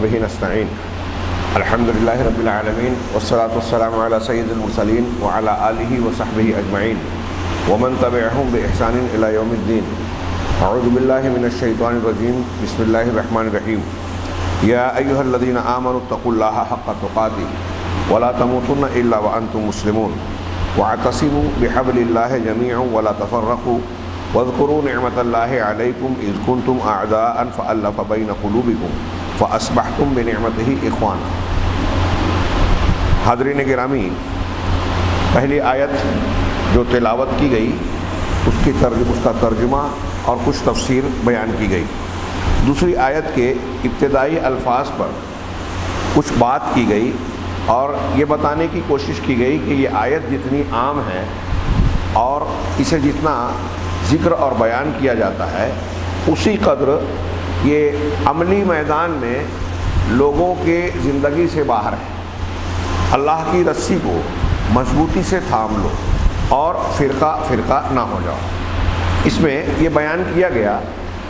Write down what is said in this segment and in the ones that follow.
به نستعين الحمد لله رب العالمين والصلاة والسلام على سيد المرسلين وعلى آله وصحبه أجمعين ومن تبعهم بإحسان إلى يوم الدين. أعوذ بالله من الشيطان الرجيم. بسم الله الرحمن الرحيم. يا أيها الذين آمنوا اتقوا الله حق تقاته ولا تموتن إلا وأنتم مسلمون واعتصموا بحبل الله جميعا ولا تفرقوا واذكروا نعمة الله عليكم إذ كنتم أعداء فألف بين قلوبكم فأصبحتم بنعمته إخوانا. حاضرین گرامی، پہلی آیت جو تلاوت کی گئی اس کا ترجمہ اور کچھ تفسیر بیان کی گئی. دوسری آیت کے ابتدائی الفاظ پر کچھ بات کی گئی اور یہ بتانے کی کوشش کی گئی کہ یہ آیت جتنی عام ہے اور اسے جتنا ذکر اور بیان کیا جاتا ہے اسی قدر یہ عملی میدان میں لوگوں کے زندگی سے باہر ہے. اللہ کی رسی کو مضبوطی سے تھام لو اور فرقہ فرقہ نہ ہو جاؤ. اس میں یہ بیان کیا گیا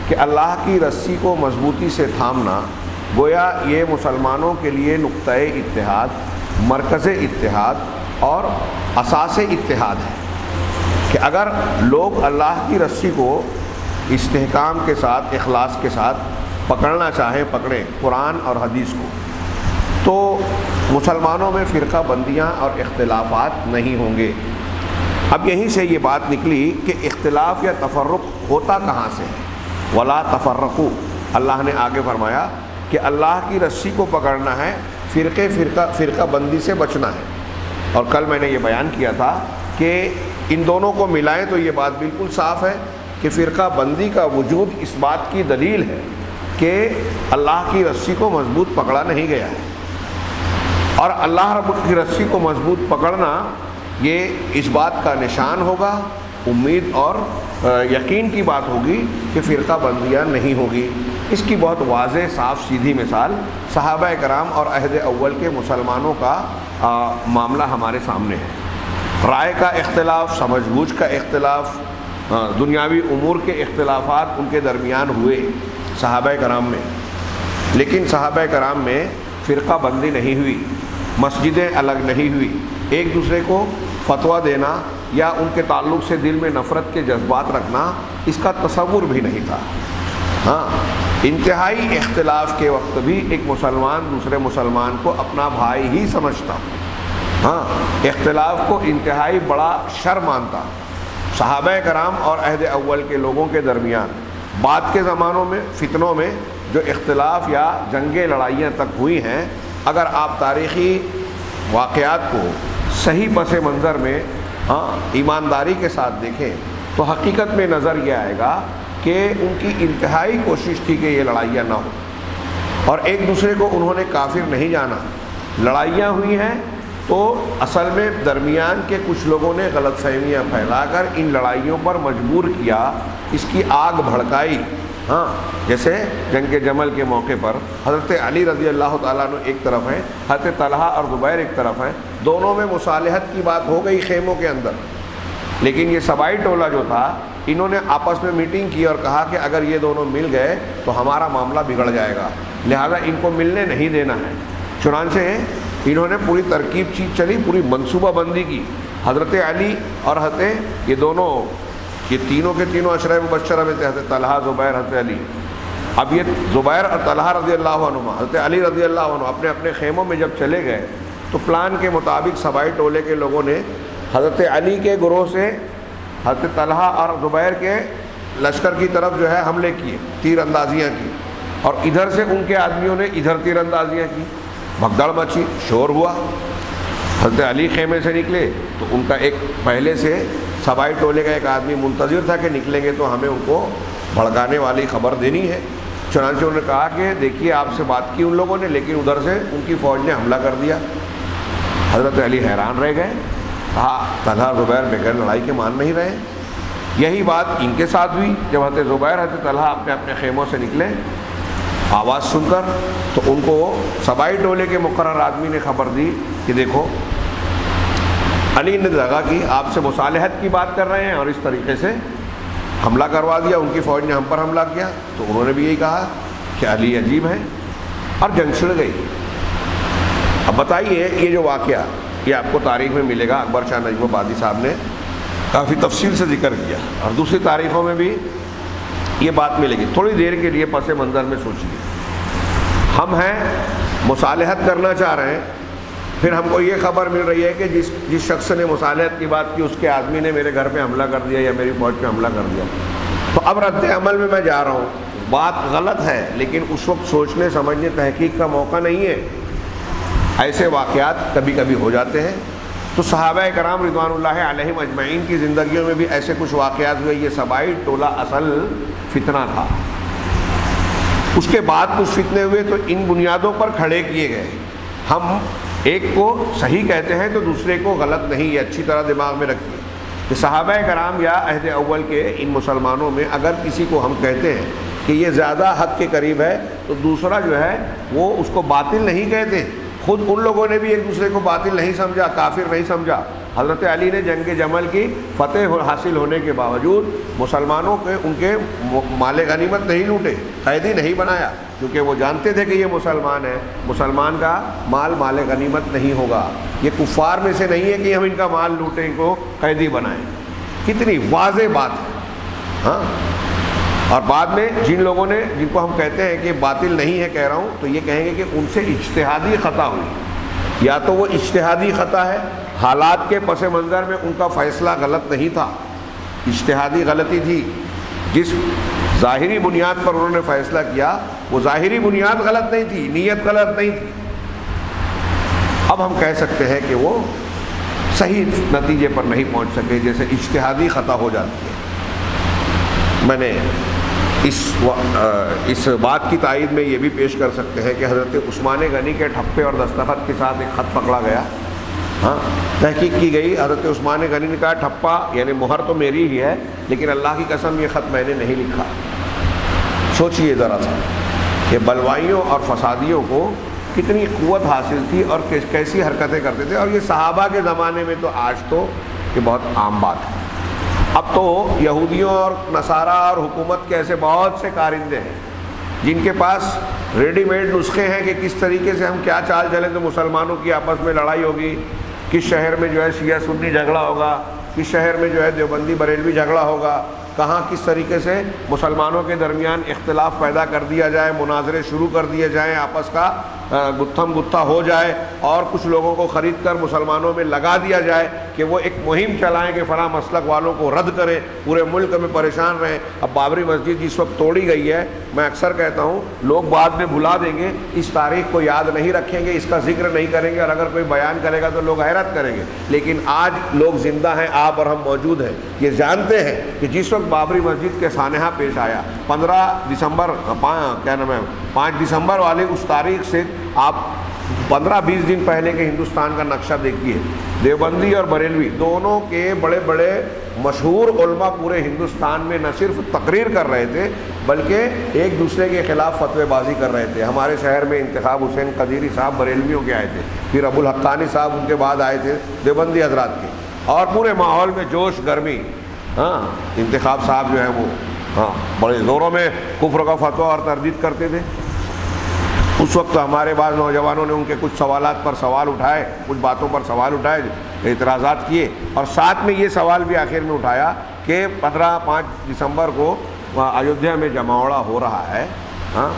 کہ اللہ کی رسی کو مضبوطی سے تھامنا گویا یہ مسلمانوں کے لیے نقطۂ اتحاد، مرکز اتحاد اور اساس اتحاد ہے کہ اگر لوگ اللہ کی رسی کو استحکام کے ساتھ، اخلاص کے ساتھ پکڑنا چاہیں پکڑیں قرآن اور حدیث کو، تو مسلمانوں میں فرقہ بندیاں اور اختلافات نہیں ہوں گے. اب یہیں سے یہ بات نکلی کہ اختلاف یا تفرق ہوتا کہاں سے ہے. ولا تفرقوا، اللہ نے آگے فرمایا کہ اللہ کی رسی کو پکڑنا ہے، فرقہ بندی سے بچنا ہے. اور کل میں نے یہ بیان کیا تھا کہ ان دونوں کو ملائیں تو یہ بات بالکل صاف ہے کہ فرقہ بندی کا وجود اس بات کی دلیل ہے کہ اللہ کی رسی کو مضبوط پکڑا نہیں گیا ہے. اور اللہ رب کی رسی کو مضبوط پکڑنا یہ اس بات کا نشان ہوگا، امید اور یقین کی بات ہوگی کہ فرقہ بندیاں نہیں ہوگی. اس کی بہت واضح صاف سیدھی مثال صحابہ کرام اور عہد اول کے مسلمانوں کا معاملہ ہمارے سامنے ہے. رائے کا اختلاف، سمجھ بوجھ کا اختلاف، دنیاوی امور کے اختلافات ان کے درمیان ہوئے صحابہ کرام میں، لیکن صحابہ کرام میں فرقہ بندی نہیں ہوئی، مسجدیں الگ نہیں ہوئی، ایک دوسرے کو فتویٰ دینا یا ان کے تعلق سے دل میں نفرت کے جذبات رکھنا اس کا تصور بھی نہیں تھا. ہاں، انتہائی اختلاف کے وقت بھی ایک مسلمان دوسرے مسلمان کو اپنا بھائی ہی سمجھتا. ہاں، اختلاف کو انتہائی بڑا شر مانتا. صحابہ کرام اور عہد اول کے لوگوں کے درمیان بعد کے زمانوں میں فتنوں میں جو اختلاف یا جنگیں لڑائیاں تک ہوئی ہیں، اگر آپ تاریخی واقعات کو صحیح پس منظر میں ایمانداری کے ساتھ دیکھیں تو حقیقت میں نظر یہ آئے گا کہ ان کی انتہائی کوشش تھی کہ یہ لڑائیاں نہ ہوں اور ایک دوسرے کو انہوں نے کافر نہیں جانا. لڑائیاں ہوئی ہیں تو اصل میں درمیان کے کچھ لوگوں نے غلط فہمیاں پھیلا کر ان لڑائیوں پر مجبور کیا، اس کی آگ بھڑکائی. ہاں، جیسے جنگ جمل کے موقع پر حضرت علی رضی اللہ تعالیٰ عنہ ایک طرف ہیں، حضرت طلحہ اور زبیر ایک طرف ہیں، دونوں میں مصالحت کی بات ہو گئی خیموں کے اندر، لیکن یہ سبائی ٹولہ جو تھا انہوں نے آپس میں میٹنگ کی اور کہا کہ اگر یہ دونوں مل گئے تو ہمارا معاملہ بگڑ جائے گا، لہذا ان کو ملنے نہیں دینا ہے. چنانچہ انہوں نے پوری ترکیب چلی، پوری منصوبہ بندی کی. حضرت علی اور حضرت یہ تینوں کے تینوں عشرہ مبشرہ میں تھے، حضرت طلحہ، زبیر، حضرت علی. اب یہ زبیر اور طلحہ رضی اللہ عنہ، حضرت علی رضی اللہ عنہ اپنے اپنے خیموں میں جب چلے گئے تو پلان کے مطابق سبائی ٹولے کے لوگوں نے حضرت علی کے گروہ سے حضرت طلحہ اور زبیر کے لشکر کی طرف جو ہے حملے کیے، تیر اندازیاں کی، اور ادھر سے ان کے آدمیوں نے ادھر تیر اندازیاں کی. بھگدڑ مچی، شور ہوا. حضرت علی خیمے سے نکلے تو ان کا ایک پہلے سے سبائی ٹولے کا ایک آدمی منتظر تھا کہ نکلیں گے تو ہمیں ان کو بھڑکانے والی خبر دینی ہے. چنانچہ انہوں نے کہا کہ دیکھیے آپ سے بات کی ان لوگوں نے، لیکن ادھر سے ان کی فوج نے حملہ کر دیا. حضرت علی حیران رہ گئے، کہا طلحہ زبیر بغیر لڑائی کے مان نہیں رہے. یہی بات ان کے ساتھ ہوئی جب حضرت زبیر حضرت طلحہ اپنے اپنے خیموں سے نکلے آواز سن کر، تو ان کو سبائی ٹولے کے مقرر آدمی نے خبر دی کہ دیکھو علی نے دغا کی، آپ سے مصالحت کی بات کر رہے ہیں اور اس طریقے سے حملہ کروا دیا، ان کی فوج نے ہم پر حملہ کیا. تو انہوں نے بھی یہی کہا کہ علی عجیب ہے، اور جنگ چھڑ گئی۔ اب بتائیے یہ جو واقعہ یہ آپ کو تاریخ میں ملے گا، اکبر شاہ نجم آبادی صاحب نے کافی تفصیل سے ذکر کیا، اور دوسری تاریخوں میں بھی یہ بات ملے گی۔ تھوڑی دیر کے لیے پس منظر میں سوچیے، ہم ہیں مصالحت کرنا چاہ رہے ہیں، پھر ہم کو یہ خبر مل رہی ہے کہ جس شخص نے مصالحت کی بات کی اس کے آدمی نے میرے گھر پہ حملہ کر دیا یا میری فوج پہ حملہ کر دیا، تو اب رد عمل میں جا رہا ہوں۔ بات غلط ہے لیکن اس وقت سوچنے سمجھنے تحقیق کا موقع نہیں ہے۔ ایسے واقعات کبھی کبھی ہو جاتے ہیں۔ تو صحابہ کرام رضوان اللہ علیہم اجمعین کی زندگیوں میں بھی ایسے کچھ واقعات ہوئے۔ یہ سبائی ٹولہ اصل فتنہ تھا، اس کے بعد کچھ فتنے ہوئے تو ان بنیادوں پر کھڑے کیے گئے۔ ہم ایک کو صحیح کہتے ہیں تو دوسرے کو غلط نہیں، یہ اچھی طرح دماغ میں رکھیے کہ صحابہ کرام یا عہد اول کے ان مسلمانوں میں اگر کسی کو ہم کہتے ہیں کہ یہ زیادہ حق کے قریب ہے تو دوسرا جو ہے وہ اس کو باطل نہیں کہتے۔ خود ان لوگوں نے بھی ایک دوسرے کو باطل نہیں سمجھا، کافر نہیں سمجھا۔ حضرت علی نے جنگ جمل کی فتح حاصل ہونے کے باوجود مسلمانوں کے ان کے مال غنیمت نہیں لوٹے، قیدی نہیں بنایا، کیونکہ وہ جانتے تھے کہ یہ مسلمان ہے، مسلمان کا مال غنیمت نہیں ہوگا۔ یہ کفار میں سے نہیں ہے کہ ہم ان کا مال لوٹیں، ان کو قیدی بنائیں۔ کتنی واضح بات ہے، ہاں۔ اور بعد میں جن لوگوں نے جن کو ہم کہتے ہیں کہ باطل نہیں ہے کہہ رہا ہوں، تو یہ کہیں گے کہ ان سے اجتہادی خطا ہوئی، یا تو وہ اجتہادی خطا ہے، حالات کے پس منظر میں ان کا فیصلہ غلط نہیں تھا، اجتہادی غلطی تھی، جس ظاہری بنیاد پر انہوں نے فیصلہ کیا وہ ظاہری بنیاد غلط نہیں تھی، نیت غلط نہیں تھی۔ اب ہم کہہ سکتے ہیں کہ وہ صحیح نتیجے پر نہیں پہنچ سکے، جیسے اجتہادی خطا ہو جاتی ہے۔ میں نے اس بات کی تائید میں یہ بھی پیش کر سکتے ہیں کہ حضرت عثمان غنی کے ٹھپے اور دستخط کے ساتھ ایک خط پکڑا گیا، ہاں، تحقیق کی گئی۔ حضرت عثمان غنی نے کہا ٹھپا یعنی مہر تو میری ہی ہے، لیکن اللہ کی قسم یہ خط میں نے نہیں لکھا۔ سوچئے ذرا سا کہ بلوائیوں اور فسادیوں کو کتنی قوت حاصل تھی اور کیسی حرکتیں کرتے تھے، اور یہ صحابہ کے زمانے میں تو آج تو یہ بہت عام بات ہے۔ اب تو یہودیوں اور نصارہ اور حکومت کے ایسے بہت سے کارندے ہیں جن کے پاس ریڈی میڈ نسخے ہیں کہ کس طریقے سے ہم کیا چال چلیں تو مسلمانوں کی آپس میں لڑائی ہوگی، کس شہر میں جو ہے شیعہ سنی جھگڑا ہوگا، کس شہر میں جو ہے دیوبندی بریلوی جھگڑا ہوگا، کہاں کس طریقے سے مسلمانوں کے درمیان اختلاف پیدا کر دیا جائے، مناظرے شروع کر دیے جائیں، آپس کا گتھم گتھا ہو جائے، اور کچھ لوگوں کو خرید کر مسلمانوں میں لگا دیا جائے کہ وہ ایک مہم چلائیں کہ فلاں مسلک والوں کو رد کریں، پورے ملک میں پریشان رہیں۔ اب بابری مسجد جس وقت توڑی گئی ہے، میں اکثر کہتا ہوں لوگ بعد میں بھلا دیں گے، اس تاریخ کو یاد نہیں رکھیں گے، اس کا ذکر نہیں کریں گے، اور اگر کوئی بیان کرے گا تو لوگ حیرت کریں گے۔ لیکن آج لوگ زندہ ہیں، آپ اور ہم موجود ہیں، یہ جانتے ہیں کہ جس وقت بابری مسجد کے سانحہ پیش آیا 5 دسمبر والے اس تاریخ سے آپ 15-20 دن پہلے کے ہندوستان کا نقشہ دیکھیے، دیوبندی اور بریلوی دونوں کے بڑے بڑے مشہور علماء پورے ہندوستان میں نہ صرف تقریر کر رہے تھے بلکہ ایک دوسرے کے خلاف فتوی بازی کر رہے تھے۔ ہمارے شہر میں انتخاب حسین قدیری صاحب بریلویوں کے آئے تھے، پھر ابو الحقانی صاحب ان کے بعد آئے تھے دیوبندی حضرات کے، اور پورے ماحول میں جوش گرمی، ہاں، انتخاب صاحب جو ہے وہ بڑے زوروں میں کفر کا فتویٰ اور تردید کرتے تھے۔ اس وقت ہمارے بعض نوجوانوں نے ان کے کچھ سوالات پر سوال اٹھائے، کچھ باتوں پر سوال اٹھائے، اعتراضات کیے، اور ساتھ میں یہ سوال بھی آخر میں اٹھایا کہ 5 دسمبر کو ایودھیا میں جماوڑا ہو رہا ہے، ہاں،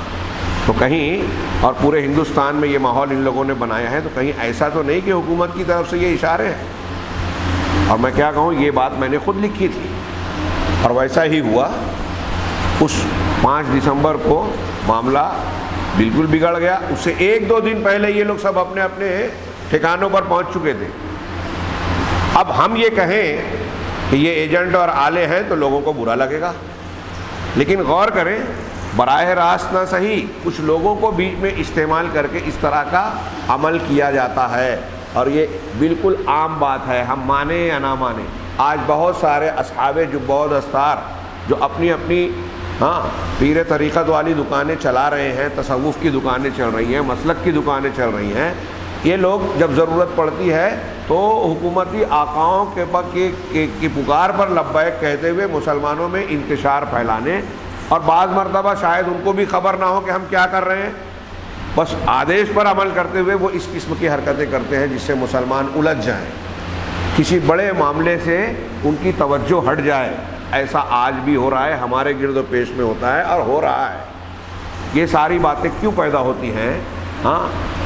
تو کہیں، اور پورے ہندوستان میں یہ ماحول ان لوگوں نے بنایا ہے، تو کہیں ایسا تو نہیں کہ حکومت کی طرف سے یہ اشارے ہیں؟ اور میں کیا کہوں، یہ بات میں نے خود لکھی تھی، اور ویسا ہی ہوا۔ اس 5 دسمبر کو معاملہ بالکل بگڑ گیا۔ اس سے 1-2 دن پہلے یہ لوگ سب اپنے اپنے ٹھکانوں پر پہنچ چکے تھے۔ اب ہم یہ کہیں کہ یہ ایجنٹ اور آلے ہیں تو لوگوں کو برا لگے گا، لیکن غور کریں، براہ راست نہ صحیح، کچھ لوگوں کو بیچ میں استعمال کر کے اس طرح کا عمل کیا جاتا ہے، اور یہ بالکل عام بات ہے، ہم مانیں یا نہ مانیں۔ آج بہت سارے اصحاب جبہ و دستار جو اپنی پیر طریقت والی دکانیں چلا رہے ہیں، تصوف کی دکانیں چل رہی ہیں، مسلک کی دکانیں چل رہی ہیں، یہ لوگ جب ضرورت پڑتی ہے تو حکومتی آقاؤں کی پکار پر لبیک کہتے ہوئے مسلمانوں میں انتشار پھیلانے، اور بعض مرتبہ شاید ان کو بھی خبر نہ ہو کہ ہم کیا کر رہے ہیں، بس آدیش پر عمل کرتے ہوئے وہ اس قسم کی حرکتیں کرتے ہیں جس سے مسلمان الجھ جائیں، کسی بڑے معاملے سے ان کی توجہ ہٹ جائے۔ ایسا آج بھی ہو رہا ہے، ہمارے گرد و پیش میں ہوتا ہے اور ہو رہا ہے۔ یہ ساری باتیں کیوں پیدا ہوتی ہیں؟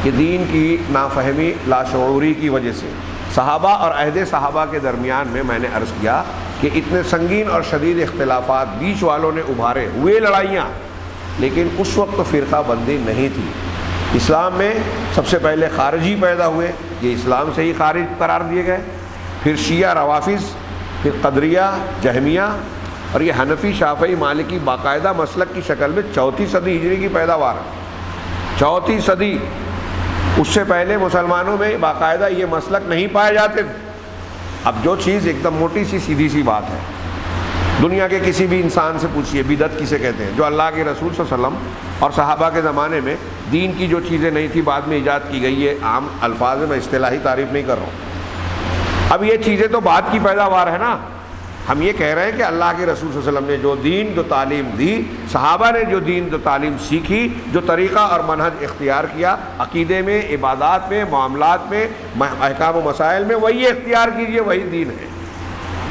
کہ دین کی نافہمی لاشعوری کی وجہ سے۔ صحابہ اور عہد صحابہ کے درمیان میں نے عرض کیا کہ اتنے سنگین اور شدید اختلافات بیچ والوں نے ابھارے، ہوئے لڑائیاں، لیکن اس وقت فرقہ بندی نہیں تھی۔ اسلام میں سب سے پہلے خارجی پیدا ہوئے، یہ اسلام سے ہی خارج قرار دیے گئے، پھر شیعہ روافظ، پھر قدریہ، جہمیہ، اور یہ حنفی، شافعی، مالکی باقاعدہ مسلک کی شکل میں 4 صدی ہجری کی پیداوار ہے۔ 4 صدی، اس سے پہلے مسلمانوں میں باقاعدہ یہ مسلک نہیں پائے جاتے تھے۔ اب جو چیز ایک دم موٹی سی سیدھی سی بات ہے، دنیا کے کسی بھی انسان سے پوچھئے بدعت کسے کہتے ہیں؟ جو اللہ کے رسول صلی اللہ علیہ وسلم اور صحابہ کے زمانے میں دین کی جو چیزیں نہیں تھی بعد میں ایجاد کی گئی، یہ عام الفاظ میں اصطلاحی تعریف نہیں کر رہا ہوں۔ اب یہ چیزیں تو بعد کی پیداوار ہے نا۔ ہم یہ کہہ رہے ہیں کہ اللہ کے رسول صلی اللہ علیہ وسلم نے جو دین، جو تعلیم دی، صحابہ نے جو دین، جو تعلیم سیکھی، جو طریقہ اور منہج اختیار کیا، عقیدے میں، عبادات میں، معاملات میں، احکام و مسائل میں، وہی اختیار کیجئے، وہی دین ہے۔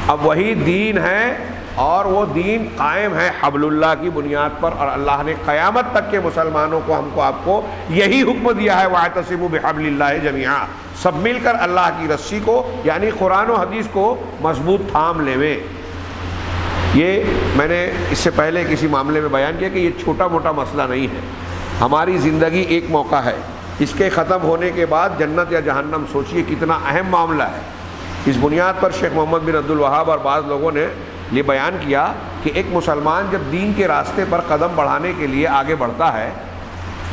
اب وہی دین ہے اور وہ دین قائم ہے حبل اللہ کی بنیاد پر، اور اللہ نے قیامت تک کے مسلمانوں کو، ہم کو، آپ کو یہی حکم دیا ہے وَاعْتَصِمُوا بِحَبْلِ اللَّهِ جَمِيعًا، سب مل کر اللہ کی رسی کو یعنی قرآن و حدیث کو مضبوط تھام لیں۔ یہ میں نے اس سے پہلے کسی معاملے میں بیان کیا کہ یہ چھوٹا موٹا مسئلہ نہیں ہے، ہماری زندگی ایک موقع ہے، اس کے ختم ہونے کے بعد جنت یا جہنم، سوچئے کتنا اہم معاملہ ہے۔ اس بنیاد پر شیخ محمد بن عبد الوہاب اور بعض لوگوں نے یہ بیان کیا کہ ایک مسلمان جب دین کے راستے پر قدم بڑھانے کے لیے آگے بڑھتا ہے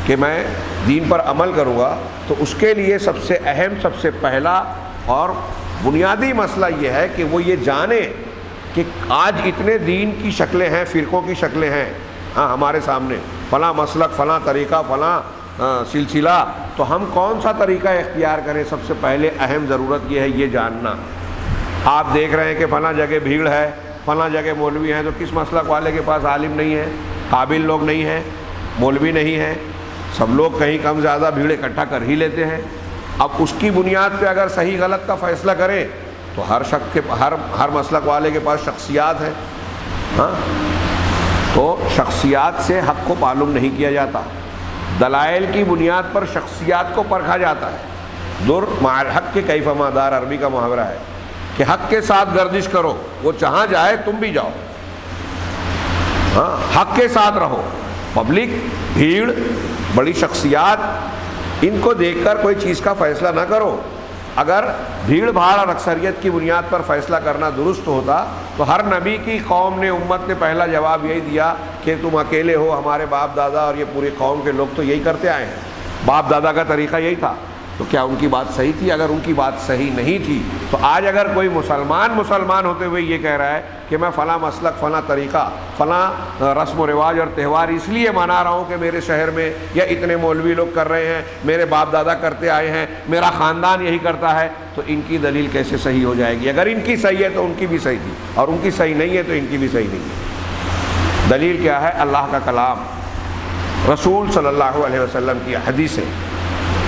کہ میں دین پر عمل کروں گا، تو اس کے لیے سب سے اہم، سب سے پہلا اور بنیادی مسئلہ یہ ہے کہ وہ یہ جانے کہ آج اتنے دین کی شکلیں ہیں، فرقوں کی شکلیں ہیں ہمارے سامنے، فلاں مسلک، فلاں طریقہ، فلاں سلسلہ، تو ہم کون سا طریقہ اختیار کریں؟ سب سے پہلے اہم ضرورت یہ ہے یہ جاننا۔ آپ دیکھ رہے ہیں کہ فلاں جگہ بھیڑ ہے، فلاں جگہ مولوی ہیں، تو کس مسلک والے کے پاس عالم نہیں ہے، قابل لوگ نہیں ہیں، مولوی نہیں ہیں، سب لوگ کہیں کم زیادہ بھیڑ اکٹھا کر ہی لیتے ہیں۔ اب اس کی بنیاد پہ اگر صحیح غلط کا فیصلہ کریں تو ہر مسلک والے کے پاس شخصیات ہیں، تو شخصیات سے حق کو معلوم نہیں کیا جاتا، دلائل کی بنیاد پر شخصیات کو پرکھا جاتا ہے۔ در مع الحق کے کیف ما دار، عربی کا محاورہ ہے کہ حق کے ساتھ گردش کرو، وہ جہاں جائے تم بھی جاؤ، حق کے ساتھ رہو۔ پبلک، بھیڑ، بڑی شخصیات، ان کو دیکھ کر کوئی چیز کا فیصلہ نہ کرو۔ اگر بھیڑ بھاڑ اور اکثریت کی بنیاد پر فیصلہ کرنا درست ہوتا تو ہر نبی کی قوم نے، امت نے پہلا جواب یہی دیا کہ تم اکیلے ہو، ہمارے باپ دادا اور یہ پوری قوم کے لوگ تو یہی کرتے آئے ہیں، باپ دادا کا طریقہ یہی تھا۔ تو کیا ان کی بات صحیح تھی؟ اگر ان کی بات صحیح نہیں تھی تو آج اگر کوئی مسلمان ہوتے ہوئے یہ کہہ رہا ہے کہ میں فلاں مسلک، فلاں طریقہ، فلاں رسم و رواج اور تہوار اس لیے منا رہا ہوں کہ میرے شہر میں یا اتنے مولوی لوگ کر رہے ہیں، میرے باپ دادا کرتے آئے ہیں، میرا خاندان یہی کرتا ہے، تو ان کی دلیل کیسے صحیح ہو جائے گی؟ اگر ان کی صحیح ہے تو ان کی بھی صحیح تھی، اور ان کی صحیح نہیں ہے تو ان کی بھی صحیح نہیں ہے۔ دلیل کیا ہے؟ اللہ کا کلام، رسول صلی اللہ علیہ وسلم کی حدیثیں،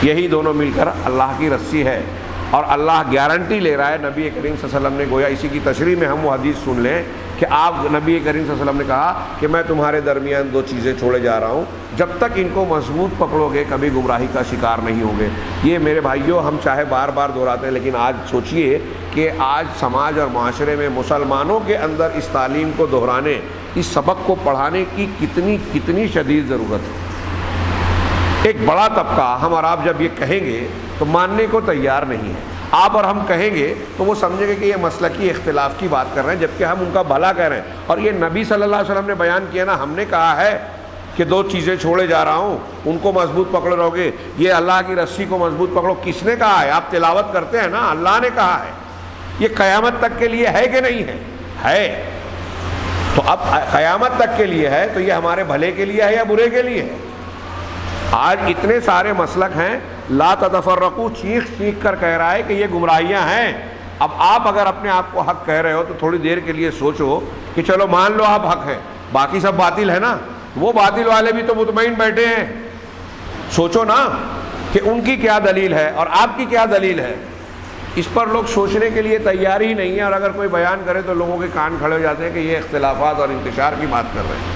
یہی دونوں مل کر اللہ کی رسی ہے۔ اور اللہ گارنٹی لے رہا ہے، نبی کریم صلی اللہ علیہ وسلم نے، گویا اسی کی تشریح میں ہم وہ حدیث سن لیں کہ آپ، نبی کریم صلی اللہ علیہ وسلم نے کہا کہ میں تمہارے درمیان 2 چیزیں چھوڑے جا رہا ہوں، جب تک ان کو مضبوط پکڑو گے کبھی گمراہی کا شکار نہیں ہوگے۔ یہ میرے بھائیوں، ہم چاہے بار بار دہراتے ہیں، لیکن آج سوچئے کہ آج سماج اور معاشرے میں مسلمانوں کے اندر اس تعلیم کو دہرانے، اس سبق کو پڑھانے کی کتنی شدید ضرورت ہے۔ ایک بڑا طبقہ، ہم اور آپ جب یہ کہیں گے تو ماننے کو تیار نہیں ہے۔ آپ اور ہم کہیں گے تو وہ سمجھیں گے کہ یہ مسلکی اختلاف کی بات کر رہے ہیں، جبکہ ہم ان کا بھلا کہہ رہے ہیں۔ اور یہ نبی صلی اللہ علیہ وسلم نے بیان کیا نا، ہم نے کہا ہے کہ 2 چیزیں چھوڑے جا رہا ہوں، ان کو مضبوط پکڑے رہو گے، یہ اللہ کی رسی کو مضبوط پکڑو۔ کس نے کہا ہے؟ آپ تلاوت کرتے ہیں نا، اللہ نے کہا ہے۔ یہ قیامت تک کے لیے ہے کہ نہیں ہے؟ ہے۔ تو اب قیامت تک کے لیے ہے تو یہ ہمارے بھلے کے لیے ہے یا برے کے لیے ہے؟ آج اتنے سارے مسلک ہیں، لا تتفرقوا چیخ کر کہہ رہا ہے کہ یہ گمراہیاں ہیں۔ اب آپ اگر اپنے آپ کو حق کہہ رہے ہو تو تھوڑی دیر کے لیے سوچو کہ چلو مان لو آپ حق ہیں، باقی سب باطل ہے نا، وہ باطل والے بھی تو مطمئن بیٹھے ہیں۔ سوچو نا کہ ان کی کیا دلیل ہے اور آپ کی کیا دلیل ہے. اس پر لوگ سوچنے کے لیے تیار ہی نہیں ہیں، اور اگر کوئی بیان کرے تو لوگوں کے کان کھڑے ہو جاتے ہیں کہ یہ اختلافات اور انتشار کی بات کر رہے ہیں.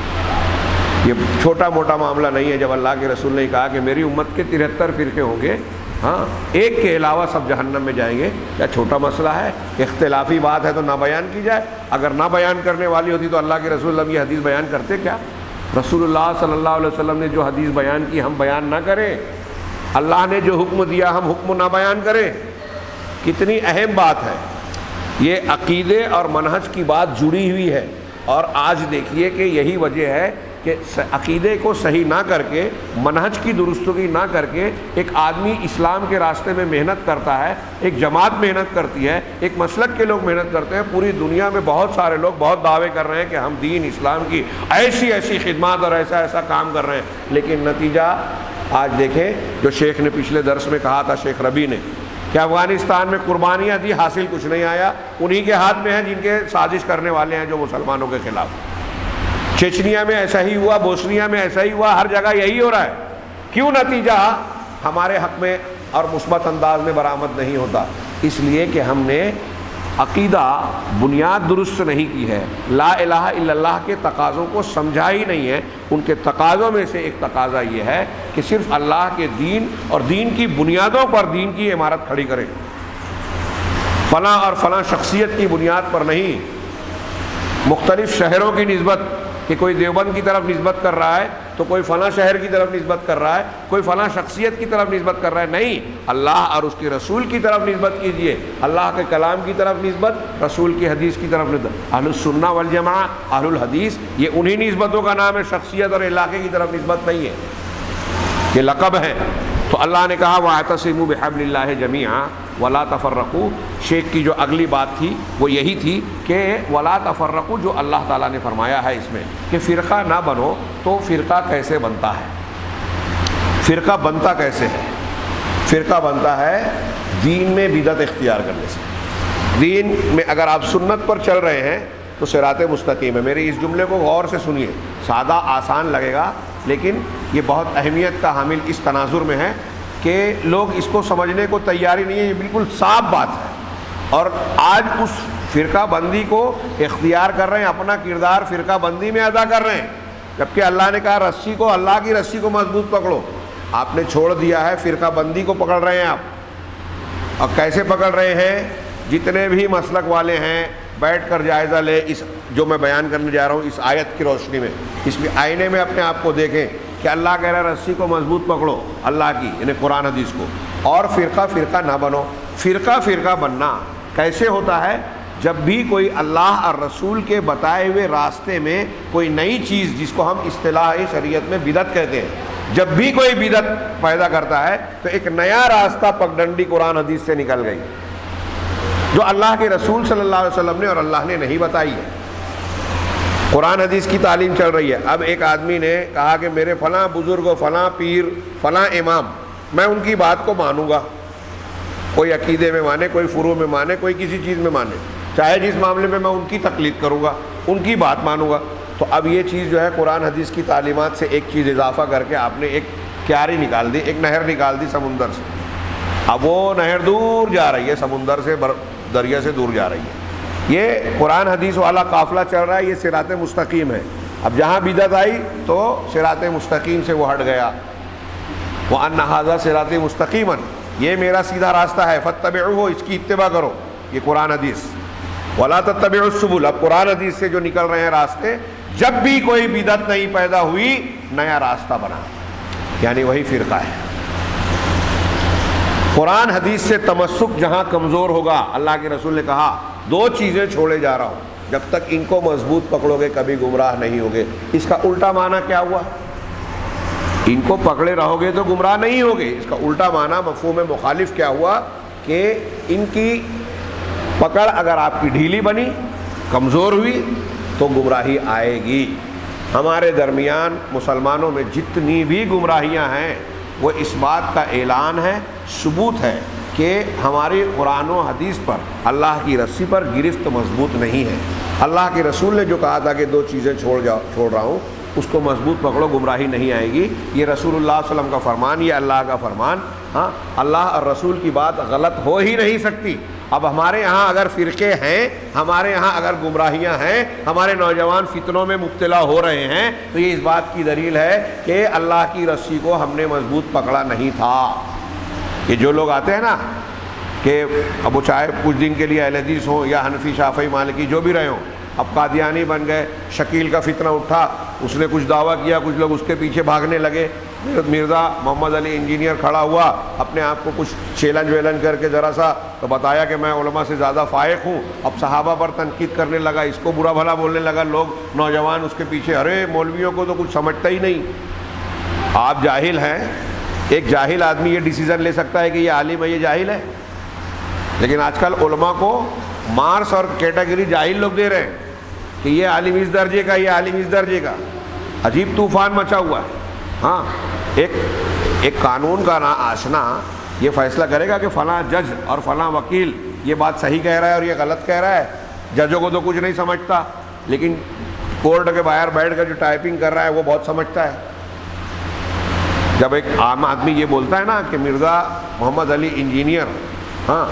یہ چھوٹا موٹا معاملہ نہیں ہے. جب اللہ کے رسول نے کہا کہ میری امت کے 73 فرقے ہوں گے، ہاں ایک کے علاوہ سب جہنم میں جائیں گے، کیا چھوٹا مسئلہ ہے؟ اختلافی بات ہے تو نہ بیان کی جائے. اگر نہ بیان کرنے والی ہوتی تو اللہ کے رسول یہ حدیث بیان کرتے کیا؟ رسول اللہ صلی اللہ علیہ وسلم نے جو حدیث بیان کی ہم بیان نہ کریں، اللہ نے جو حکم دیا ہم حکم نہ بیان کریں، کتنی اہم بات ہے. یہ عقیدے اور منہج کی بات جڑی ہوئی ہے. اور آج دیکھیے کہ یہی وجہ ہے کہ عقیدے کو صحیح نہ کر کے، منہج کی درستگی نہ کر کے، ایک آدمی اسلام کے راستے میں محنت کرتا ہے، ایک جماعت محنت کرتی ہے، ایک مسلک کے لوگ محنت کرتے ہیں. پوری دنیا میں بہت سارے لوگ بہت دعوے کر رہے ہیں کہ ہم دین اسلام کی ایسی ایسی خدمات اور ایسا ایسا کام کر رہے ہیں، لیکن نتیجہ آج دیکھیں جو شیخ نے پچھلے درس میں کہا تھا، شیخ ربی نے، کہ افغانستان میں قربانیاں دی، حاصل کچھ نہیں آیا. انہی کے ہاتھ میں ہیں جن کے سازش کرنے والے ہیں جو مسلمانوں کے خلاف. چیچنیا میں ایسا ہی ہوا، بوسنیا میں ایسا ہی ہوا، ہر جگہ یہی ہو رہا ہے. کیوں نتیجہ ہمارے حق میں اور مثبت انداز میں برآمد نہیں ہوتا؟ اس لیے کہ ہم نے عقیدہ بنیاد درست نہیں کی ہے، لا الہ الا اللہ کے تقاضوں کو سمجھا ہی نہیں ہے. ان کے تقاضوں میں سے ایک تقاضا یہ ہے کہ صرف اللہ کے دین اور دین کی بنیادوں پر دین کی عمارت کھڑی کریں، فلاں اور فلاں شخصیت کی بنیاد پر نہیں. مختلف شہروں کی نسبت، کہ کوئی دیوبند کی طرف نسبت کر رہا ہے تو کوئی فلاں شہر کی طرف نسبت کر رہا ہے، کوئی فلاں شخصیت کی طرف نسبت کر رہا ہے. نہیں، اللہ اور اس کے رسول کی طرف نسبت کیجئے. اللہ کے کلام کی طرف نسبت، رسول کی حدیث کی طرف نسبت. اہل السنہ والجماعہ، اہل الحدیث، یہ انہی نسبتوں کا نام ہے، شخصیت اور علاقے کی طرف نسبت نہیں ہے، یہ لقب ہے. تو اللہ نے کہا وَاعْتَصِمُوا بِحَبْلِ اللَّهِ جَمِيعًا وَلَا تَفَرَّقُوا. شیخ کی جو اگلی بات تھی وہ یہی تھی کہ وَلَا تَفَرَّقُوا، جو اللہ تعالیٰ نے فرمایا ہے اس میں کہ فرقہ نہ بنو. تو فرقہ کیسے بنتا ہے؟ فرقہ بنتا کیسے ہے؟ فرقہ بنتا ہے دین میں بدعت اختیار کرنے سے. دین میں اگر آپ سنت پر چل رہے ہیں تو صراط مستقیم ہے. میرے اس جملے کو غور سے سنیے، سادہ آسان لگے گا لیکن یہ بہت اہمیت کا حامل اس تناظر میں ہے کہ لوگ اس کو سمجھنے کو تیاری نہیں ہے. یہ بالکل صاف بات ہے، اور آج اس فرقہ بندی کو اختیار کر رہے ہیں، اپنا کردار فرقہ بندی میں ادا کر رہے ہیں. جبکہ اللہ نے کہا رسی کو، اللہ کی رسی کو مضبوط پکڑو. آپ نے چھوڑ دیا ہے، فرقہ بندی کو پکڑ رہے ہیں آپ. اور کیسے پکڑ رہے ہیں؟ جتنے بھی مسلک والے ہیں بیٹھ کر جائزہ لے اس جو میں بیان کرنے جا رہا ہوں اس آیت کی روشنی میں. اس میں آئینے میں اپنے آپ کو دیکھیں کہ اللہ کہہ رہا ہے رسی کو مضبوط پکڑو، اللہ کی یعنی قرآن حدیث کو، اور فرقہ فرقہ نہ بنو. فرقہ فرقہ بننا کیسے ہوتا ہے؟ جب بھی کوئی اللہ اور رسول کے بتائے ہوئے راستے میں کوئی نئی چیز، جس کو ہم اصطلاح شریعت میں بدعت کہتے ہیں، جب بھی کوئی بدعت پیدا کرتا ہے تو ایک نیا راستہ پگڈنڈی قرآن حدیث سے نکل گئی جو اللہ کے رسول صلی اللہ علیہ وسلم نے اور اللہ نے نہیں بتائی ہے. قرآن حدیث کی تعلیم چل رہی ہے. اب ایک آدمی نے کہا کہ میرے فلاں بزرگ، فلاں پیر، فلاں امام، میں ان کی بات کو مانوں گا. کوئی عقیدے میں مانے، کوئی فروع میں مانے، کوئی کسی چیز میں مانے، چاہے جس معاملے میں ان کی تقلید کروں گا، ان کی بات مانوں گا. تو اب یہ چیز جو ہے قرآن حدیث کی تعلیمات سے ایک چیز اضافہ کر کے آپ نے ایک کیاری نکال دی، ایک نہر نکال دی سمندر سے. اب وہ نہر دور جا رہی ہے، سمندر سے، دریا سے دور جا رہی ہے. یہ قرآن حدیث والا قافلہ چل رہا ہے، یہ صراط مستقیم ہے. اب جہاں بدعت آئی تو صراط مستقیم سے وہ ہٹ گیا. وَأَنَّ هَذَا صِرَاطِي مُسْتَقِيمًا، یہ میرا سیدھا راستہ ہے، فَاتَّبِعُوهُ، اس کی اتباع کرو. یہ قرآن حدیث. وَلَا تَتَّبِعُوا السُّبُلَ، اب قرآن حدیث سے جو نکل رہے ہیں راستے، جب بھی کوئی بدعت نہیں پیدا ہوئی نیا راستہ بنا، یعنی وہی فرقہ ہے. قرآن حدیث سے تمسک جہاں کمزور ہوگا، اللہ کے رسول نے کہا 2 چیزیں چھوڑے جا رہا ہوں، جب تک ان کو مضبوط پکڑو گے کبھی گمراہ نہیں ہوگے. اس کا الٹا معنی کیا ہوا؟ ان کو پکڑے رہو گے تو گمراہ نہیں ہوگے. اس کا الٹا معنی، مفہوم مخالف کیا ہوا کہ ان کی پکڑ اگر آپ کی ڈھیلی بنی، کمزور ہوئی تو گمراہی آئے گی. ہمارے درمیان مسلمانوں میں جتنی بھی گمراہیاں ہیں وہ اس بات کا اعلان ہے، ثبوت ہے کہ ہماری قرآن و حدیث پر، اللہ کی رسی پر گرفت مضبوط نہیں ہے. اللہ کے رسول نے جو کہا تھا کہ 2 چیزیں چھوڑ رہا ہوں، اس کو مضبوط پکڑو، گمراہی نہیں آئے گی۔ یہ رسول اللہ صلی اللہ علیہ وسلم کا فرمان، یہ اللہ کا فرمان۔ ہاں، اللہ اور رسول کی بات غلط ہو ہی نہیں سکتی۔ اب ہمارے یہاں اگر فرقے ہیں، ہمارے یہاں اگر گمراہیاں ہیں، ہمارے نوجوان فتنوں میں مبتلا ہو رہے ہیں، تو یہ اس بات کی دلیل ہے کہ اللہ کی رسی کو ہم نے مضبوط پکڑا نہیں تھا۔ یہ جو لوگ آتے ہیں نا کہ اب وہ چاہے کچھ دن کے لیے اہل حدیث ہوں یا حنفی شافعی مالکی جو بھی رہے ہوں، اب قادیانی بن گئے، شکیل کا فتنہ اٹھا، اس نے کچھ دعویٰ کیا، کچھ لوگ اس کے پیچھے بھاگنے لگے، مرزا محمد علی انجینئر کھڑا ہوا، اپنے آپ کو کچھ چیلنج ویلنج کر کے ذرا سا تو بتایا کہ میں علماء سے زیادہ فائق ہوں، اب صحابہ پر تنقید کرنے لگا، اس کو برا بھلا بولنے لگا، لوگ نوجوان اس کے پیچھے، ارے مولویوں کو تو کچھ سمجھتا ہی نہیں۔ آپ جاہل ہیں، ایک جاہل آدمی یہ ڈیسیزن لے سکتا ہے کہ یہ عالم ہے، یہ جاہل ہے، لیکن آج کل علماء کو مارکس اور کیٹیگری جاہل لوگ دے رہے ہیں کہ یہ عالم اس درجے کا، یہ عالم اس درجے کا۔ عجیب طوفان مچا ہوا ہے۔ ہاں، ایک قانون کا آشنا یہ فیصلہ کرے گا کہ فلاں جج اور فلاں وکیل یہ بات صحیح کہہ رہا ہے اور یہ غلط کہہ رہا ہے۔ ججوں کو تو کچھ نہیں سمجھتا، لیکن کورٹ کے باہر بیٹھ کر جو ٹائپنگ کر رہا ہے وہ بہت سمجھتا ہے۔ جب ایک عام آدمی یہ بولتا ہے نا کہ مرزا محمد علی انجینئر، ہاں،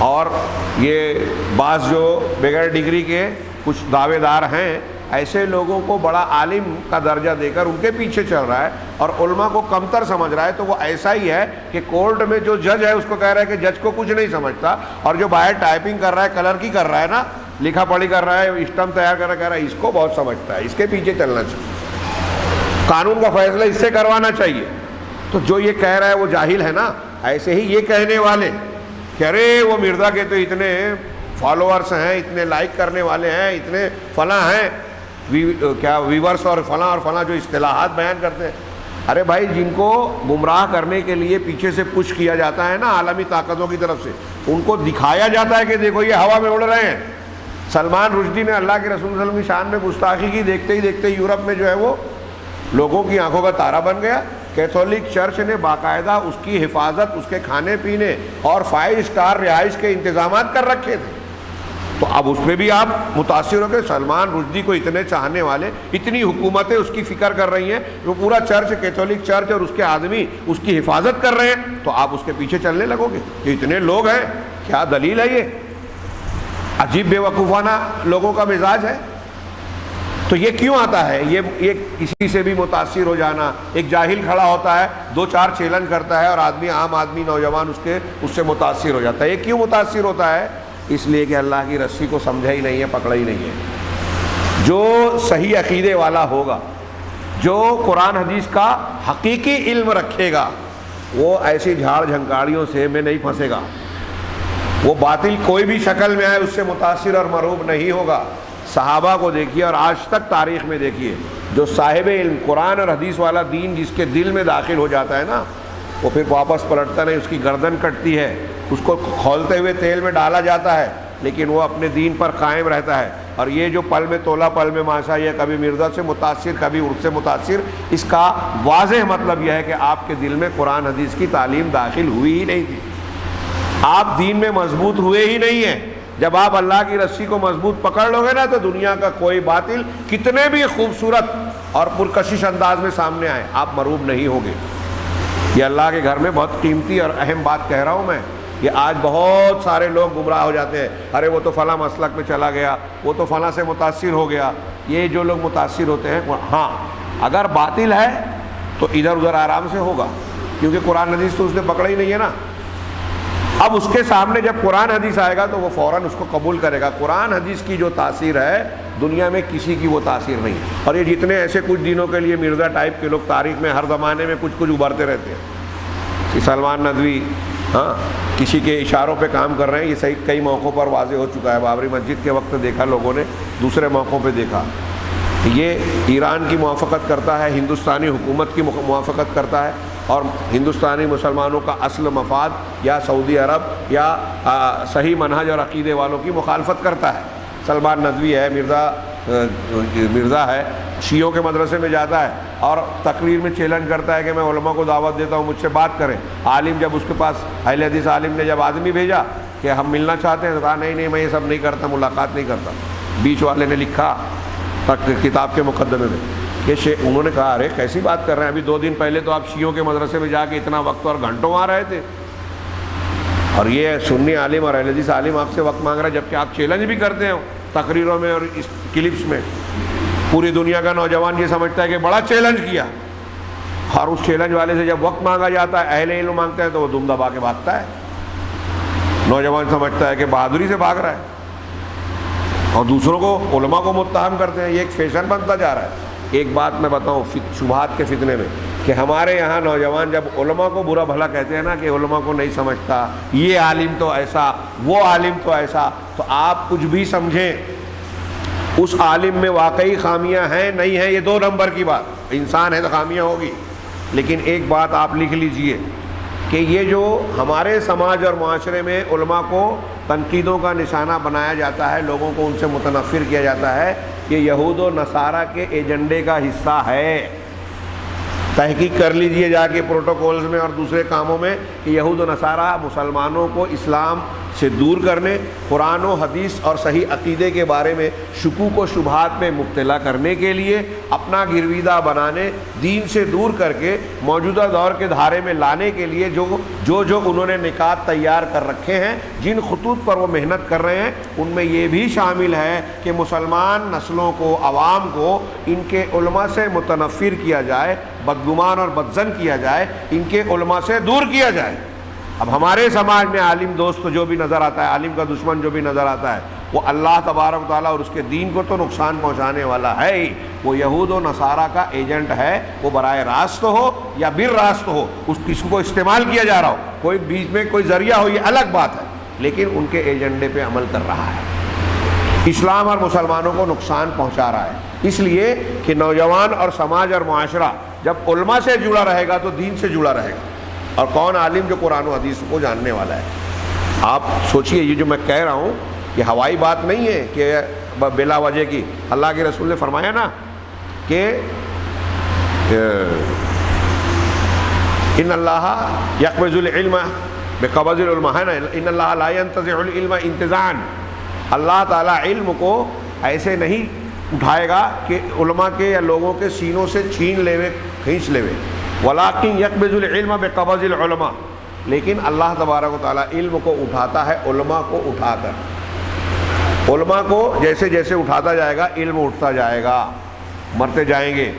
اور یہ بعض جو بغیر ڈگری کے کچھ دعوے دار ہیں، ایسے لوگوں کو بڑا عالم کا درجہ دے کر ان کے پیچھے چل رہا ہے اور علماء کو کمتر سمجھ رہا ہے، تو وہ ایسا ہی ہے کہ کورٹ میں جو جج ہے اس کو کہہ رہا ہے کہ جج کو کچھ نہیں سمجھتا، اور جو باہر ٹائپنگ کر رہا ہے، کلر کی کر رہا ہے نا، لکھا پڑھی کر رہا ہے، اسٹمپ تیار کر رہا ہے، کہہ رہا ہے اس کو بہت سمجھتا ہے، اس کے پیچھے چلنا چاہیے، قانون کا فیصلہ اس سے کروانا چاہیے۔ تو جو یہ کہہ رہا ہے وہ جاہل ہے نا، ایسے ہی یہ کہنے والے کہ ارے وہ مرزا کے تو اتنے فالوورس ہیں، اتنے لائک کرنے والے ہیں، اتنے فلاں ہیں، ویورس اور فلاں جو اصطلاحات بیان کرتے ہیں۔ ارے بھائی، جن کو گمراہ کرنے کے لیے پیچھے سے پش کیا جاتا ہے نا عالمی طاقتوں کی طرف سے، ان کو دکھایا جاتا ہے کہ دیکھو یہ ہوا میں اڑ رہے ہیں۔ سلمان رشدی نے اللہ کے رسول صلی اللہ علیہ وسلم کی شان میں گستاخی کی، دیکھتے ہی دیکھتے یورپ میں جو ہے وہ لوگوں کی آنکھوں کا تارا بن گیا۔ کیتھولک چرچ نے باقاعدہ اس کی حفاظت، اس کے کھانے پینے اور 5 اسٹار رہائش کے انتظامات کر رکھے تھے۔ تو اب اس پہ بھی آپ متاثر ہو کہ سلمان رشدی کو اتنے چاہنے والے، اتنی حکومتیں اس کی فکر کر رہی ہیں، وہ پورا چرچ، کیتھولک چرچ اور اس کے آدمی اس کی حفاظت کر رہے ہیں، تو آپ اس کے پیچھے چلنے لگو گے کہ اتنے لوگ ہیں، کیا دلیل ہے؟ یہ عجیب بے وقوفانہ لوگوں کا مزاج ہے۔ تو یہ کیوں آتا ہے؟ یہ کسی سے بھی متاثر ہو جانا، ایک جاہل کھڑا ہوتا ہے، 2-4 چیلنج کرتا ہے اور عام آدمی نوجوان اس سے متاثر ہو جاتا ہے۔ یہ کیوں متاثر ہوتا ہے؟ اس لیے کہ اللہ کی رسی کو سمجھا ہی نہیں ہے، پکڑا ہی نہیں ہے۔ جو صحیح عقیدے والا ہوگا، جو قرآن حدیث کا حقیقی علم رکھے گا، وہ ایسی جھاڑ جھنکاڑیوں سے میں نہیں پھنسے گا، وہ باطل کوئی بھی شکل میں آئے اس سے متاثر اور مرعوب نہیں ہوگا۔ صحابہ کو دیکھیے اور آج تک تاریخ میں دیکھیے، جو صاحب علم قرآن اور حدیث والا دین جس کے دل میں داخل ہو جاتا ہے نا، وہ پھر واپس پلٹتا نہیں، اس کی گردن کٹتی ہے، اس کو کھولتے ہوئے تیل میں ڈالا جاتا ہے، لیکن وہ اپنے دین پر قائم رہتا ہے۔ اور یہ جو پل میں تولا پل میں ماشا، یہ کبھی مرزا سے متاثر، کبھی عرف سے متاثر، اس کا واضح مطلب یہ ہے کہ آپ کے دل میں قرآن حدیث کی تعلیم داخل ہوئی ہی نہیں تھی، آپ دین میں مضبوط ہوئے ہی نہیں ہیں۔ جب آپ اللہ کی رسی کو مضبوط پکڑ لو گے نا، تو دنیا کا کوئی باطل کتنے بھی خوبصورت اور پرکشش انداز میں سامنے آئے، آپ مرعوب نہیں ہوگے۔ یہ اللہ کے گھر میں بہت قیمتی اور اہم بات کہہ رہا ہوں میں۔ یہ آج بہت سارے لوگ گمراہ ہو جاتے ہیں، ارے وہ تو فلاں مسلک میں چلا گیا، وہ تو فلاں سے متاثر ہو گیا۔ یہ جو لوگ متاثر ہوتے ہیں، ہاں اگر باطل ہے تو ادھر ادھر آرام سے ہوگا، کیونکہ قرآن حدیث تو اس نے پکڑا ہی نہیں ہے نا۔ اب اس کے سامنے جب قرآن حدیث آئے گا تو وہ فوراً اس کو قبول کرے گا۔ قرآن حدیث کی جو تاثیر ہے دنیا میں کسی کی وہ تاثیر نہیں۔ اور یہ جتنے ایسے کچھ دنوں کے لیے مرزا ٹائپ کے لوگ تاریخ میں ہر زمانے میں کچھ ابھرتے رہتے ہیں، سلمان ندوی، ہاں کسی کے اشاروں پہ کام کر رہے ہیں، یہ صحیح کئی موقعوں پر واضح ہو چکا ہے۔ بابری مسجد کے وقت دیکھا لوگوں نے، دوسرے موقعوں پہ دیکھا، یہ ایران کی موافقت کرتا ہے، ہندوستانی حکومت کی موافقت کرتا ہے، اور ہندوستانی مسلمانوں کا اصل مفاد یا سعودی عرب یا صحیح منہج اور عقیدے والوں کی مخالفت کرتا ہے۔ سلمان ندوی ہے، مرزا ہے، شیعوں کے مدرسے میں جاتا ہے اور تقریر میں چیلنج کرتا ہے کہ میں علماء کو دعوت دیتا ہوں، مجھ سے بات کریں۔ عالم جب اس کے پاس، اہل حدیث عالم نے جب آدمی بھیجا کہ ہم ملنا چاہتے ہیں، تو کہا نہیں میں یہ سب نہیں کرتا، ملاقات نہیں کرتا۔ بیچ والے نے لکھا کتاب کے مقدمے میں کہ انہوں نے کہا ارے کیسی بات کر رہے ہیں، ابھی 2 دن پہلے تو آپ شیعوں کے مدرسے میں جا کے اتنا وقت اور گھنٹوں آ رہے تھے، اور یہ سنی عالم اور اہل حدیث عالم آپ سے وقت مانگ رہا ہے، جبکہ آپ چیلنج بھی کرتے ہیں تقریروں میں اور اس کلپس میں۔ پوری دنیا کا نوجوان یہ سمجھتا ہے کہ بڑا چیلنج کیا، اور اس چیلنج والے سے جب وقت مانگا جاتا ہے، اہل علم مانگتے ہیں تو وہ دم دبا کے بھاگتا ہے۔ نوجوان سمجھتا ہے کہ بہادری سے بھاگ رہا ہے، اور دوسروں کو علماء کو متہم کرتے ہیں، یہ ایک فیشن بنتا جا رہا ہے۔ ایک بات میں بتاؤں شبہات کے فتنے میں، کہ ہمارے یہاں نوجوان جب علماء کو برا بھلا کہتے ہیں نا کہ علماء کو نہیں سمجھتا، یہ عالم تو ایسا، وہ عالم تو ایسا، تو آپ کچھ بھی سمجھیں، اس عالم میں واقعی خامیاں ہیں نہیں ہیں یہ 2 نمبر کی بات، انسان ہے تو خامیاں ہوگی، لیکن ایک بات آپ لکھ لیجئے کہ یہ جو ہمارے سماج اور معاشرے میں علماء کو تنقیدوں کا نشانہ بنایا جاتا ہے، لوگوں کو ان سے متنفر کیا جاتا ہے، یہ یہود و نصارہ کے ایجنڈے کا حصہ ہے۔ تحقیق کر لیجئے جا کے پروٹوکولز میں اور دوسرے کاموں میں کہ یہود و نصارہ مسلمانوں کو اسلام سے دور کرنے، قرآن و حدیث اور صحیح عقیدے کے بارے میں شکوک و شبہات میں مبتلا کرنے کے لیے، اپنا گرویدہ بنانے، دین سے دور کر کے موجودہ دور کے دھارے میں لانے کے لیے جو انہوں نے نکات تیار کر رکھے ہیں، جن خطوط پر وہ محنت کر رہے ہیں، ان میں یہ بھی شامل ہے کہ مسلمان نسلوں کو، عوام کو ان کے علماء سے متنفر کیا جائے، بدگمان اور بدظن کیا جائے، ان کے علماء سے دور کیا جائے۔ اب ہمارے سماج میں عالم دوست جو بھی نظر آتا ہے، عالم کا دشمن جو بھی نظر آتا ہے، وہ اللہ تبارک و تعالیٰ اور اس کے دین کو تو نقصان پہنچانے والا ہے ہی، وہ یہود و نصارہ کا ایجنٹ ہے، وہ براہ راست ہو یا بر راست ہو، اس کو استعمال کیا جا رہا ہو، کوئی بیچ میں کوئی ذریعہ ہو، یہ الگ بات ہے، لیکن ان کے ایجنڈے پہ عمل کر رہا ہے، اسلام اور مسلمانوں کو نقصان پہنچا رہا ہے۔ اس لیے کہ نوجوان اور سماج اور معاشرہ جب علماء سے جڑا رہے گا تو دین سے جڑا رہے گا، اور کون عالم جو قرآن و حدیث کو جاننے والا ہے۔ آپ سوچئے یہ جو میں کہہ رہا ہوں یہ ہوائی بات نہیں ہے کہ بلا وجہ کی، اللہ کے رسول نے فرمایا نا کہ ان اللہ یقبض العلم بقبض العلماء، ہے نا، ان اللہ لا ينتزع العلم انتزاعا، اللہ تعالیٰ علم کو ایسے نہیں اٹھائے گا کہ علماء کے یا لوگوں کے سینوں سے چھین لے، کھینچ لے، ولیکن یقبض العلم بقبض العلماء، لیکن اللہ تبارک و تعالیٰ علم کو اٹھاتا ہے علماء کو اٹھا کر، علماء کو جیسے جیسے اٹھاتا جائے گا علم اٹھتا جائے گا، مرتے جائیں گے۔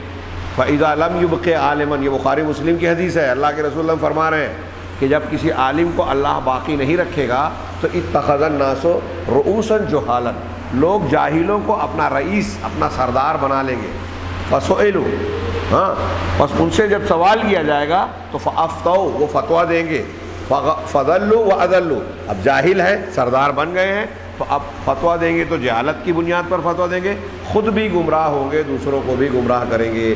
فَإِذَا لَمْ يُبْقِ عَالِمًا، یہ بخاری مسلم کی حدیث ہے، اللہ کے رسول اللہ فرما رہے ہیں کہ جب کسی عالم کو اللہ باقی نہیں رکھے گا تو اتخذ الناس رؤوسا جہالا، لوگ جاہلوں کو اپنا رئیس، اپنا سردار بنا لیں گے۔ فَسُئِلُوا، ہاں، بس ان سے جب سوال کیا جائے گا تو فَأَفْتَوْا، وہ فتویٰ دیں گے، فَضَلُّوا وَأَضَلُّوا، اب جاہل ہیں، سردار بن گئے ہیں تو اب فتویٰ دیں گے تو جہالت کی بنیاد پر فتویٰ دیں گے، خود بھی گمراہ ہوں گے، دوسروں کو بھی گمراہ کریں گے۔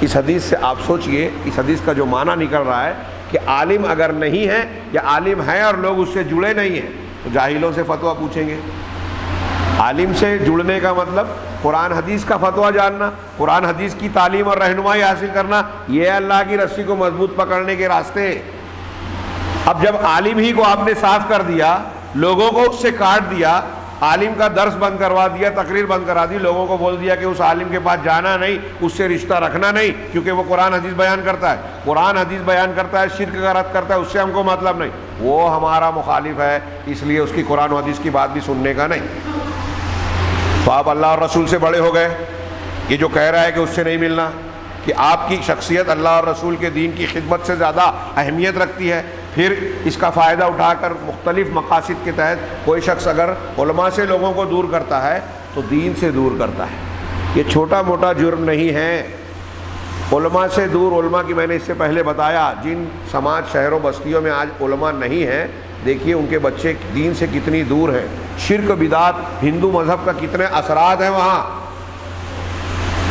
اس حدیث سے آپ سوچئے، اس حدیث کا جو معنی نکل رہا ہے کہ عالم اگر نہیں ہے یا عالم ہے اور لوگ اس سے جڑے نہیں ہیں تو جاہلوں سے فتویٰ پوچھیں گے۔ عالم سے جڑنے کا مطلب قرآن حدیث کا فتویٰ جاننا، قرآن حدیث کی تعلیم اور رہنمائی حاصل کرنا، یہ اللہ کی رسی کو مضبوط پکڑنے کے راستے۔ اب جب عالم ہی کو آپ نے صاف کر دیا، لوگوں کو اس سے کاٹ دیا، عالم کا درس بند کروا دیا، تقریر بند کرا دی، لوگوں کو بول دیا کہ اس عالم کے پاس جانا نہیں، اس سے رشتہ رکھنا نہیں، کیونکہ وہ قرآن حدیث بیان کرتا ہے، قرآن حدیث بیان کرتا ہے، شرک کا رد کرتا ہے، اس سے ہم کو مطلب نہیں، وہ ہمارا مخالف ہے، اس لیے اس کی قرآن و حدیث کی بات بھی سننے کا نہیں۔ تو آپ اللہ اور رسول سے بڑے ہو گئے، یہ جو کہہ رہا ہے کہ اس سے نہیں ملنا، کہ آپ کی شخصیت اللہ اور رسول کے دین کی خدمت سے زیادہ اہمیت رکھتی ہے، پھر اس کا فائدہ اٹھا کر مختلف مقاصد کے تحت کوئی شخص اگر علماء سے لوگوں کو دور کرتا ہے تو دین سے دور کرتا ہے۔ یہ چھوٹا موٹا جرم نہیں ہے، علماء سے دور، علماء کی میں نے اس سے پہلے بتایا، جن سماج شہروں بستیوں میں آج علماء نہیں ہیں، دیکھیے ان کے بچے دین سے کتنی دور ہیں، شرک بدعت، ہندو مذہب کا کتنے اثرات ہیں وہاں،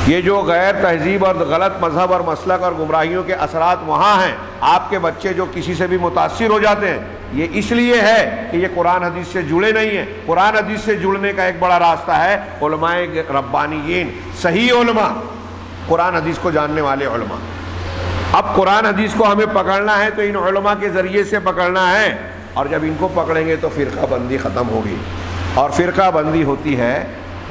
یہ جو غیر تہذیب اور غلط مذہب اور مسلک اور گمراہیوں کے اثرات وہاں ہیں، آپ کے بچے جو کسی سے بھی متاثر ہو جاتے ہیں، یہ اس لیے ہے کہ یہ قرآن حدیث سے جڑے نہیں ہیں۔ قرآن حدیث سے جڑنے کا ایک بڑا راستہ ہے علماء ربانیین، صحیح علماء، قرآن حدیث کو جاننے والے علماء۔ اب قرآن حدیث کو ہمیں پکڑنا ہے تو ان علماء کے ذریعے سے پکڑنا ہے، اور جب ان کو پکڑیں گے تو فرقہ بندی ختم ہوگی، اور فرقہ بندی ہوتی ہے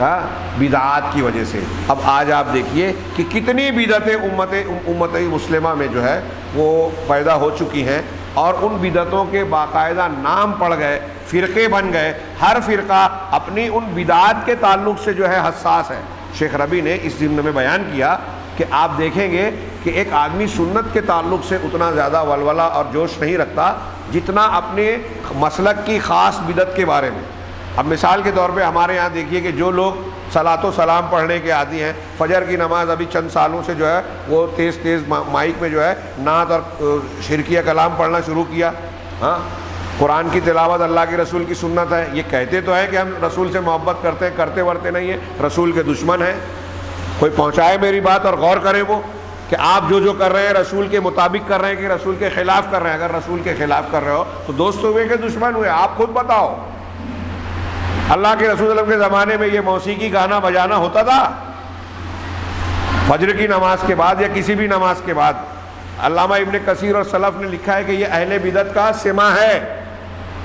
بدعات کی وجہ سے۔ اب آج آپ دیکھیے کہ کتنی بدعتیں امت مسلمہ میں جو ہے وہ پیدا ہو چکی ہیں، اور ان بدعتوں کے باقاعدہ نام پڑ گئے، فرقے بن گئے، ہر فرقہ اپنی ان بدعات کے تعلق سے جو ہے حساس ہے۔ شیخ ربیع نے اس ضمن میں بیان کیا کہ آپ دیکھیں گے کہ ایک آدمی سنت کے تعلق سے اتنا زیادہ ولولہ اور جوش نہیں رکھتا جتنا اپنے مسلک کی خاص بدعت کے بارے میں۔ اب مثال کے طور پہ ہمارے ہاں دیکھیے کہ جو لوگ صلاۃ و سلام پڑھنے کے عادی ہیں، فجر کی نماز ابھی چند سالوں سے جو ہے وہ تیز تیز مائک میں جو ہے نعت اور شرکیہ کلام پڑھنا شروع کیا۔ ہاں، قرآن کی تلاوت اللہ کے رسول کی سنت ہے، یہ کہتے تو ہیں کہ ہم رسول سے محبت کرتے ہیں، کرتے ورتے نہیں ہیں، رسول کے دشمن ہیں۔ کوئی پہنچائے میری بات اور غور کرے وہ کہ آپ جو کر رہے ہیں رسول کے مطابق کر رہے ہیں کہ رسول کے خلاف کر رہے ہیں۔ اگر رسول کے خلاف کر رہے ہو تو دوست ہوئے کہ دشمن ہوئے؟ آپ خود بتاؤ۔ اللہ کے رسول صلی اللہ علیہ وسلم کے زمانے میں یہ موسیقی گانا بجانا ہوتا تھا فجر کی نماز کے بعد یا کسی بھی نماز کے بعد؟ علامہ ابن کثیر اور سلف نے لکھا ہے کہ یہ اہل بدعت کا سمہ ہے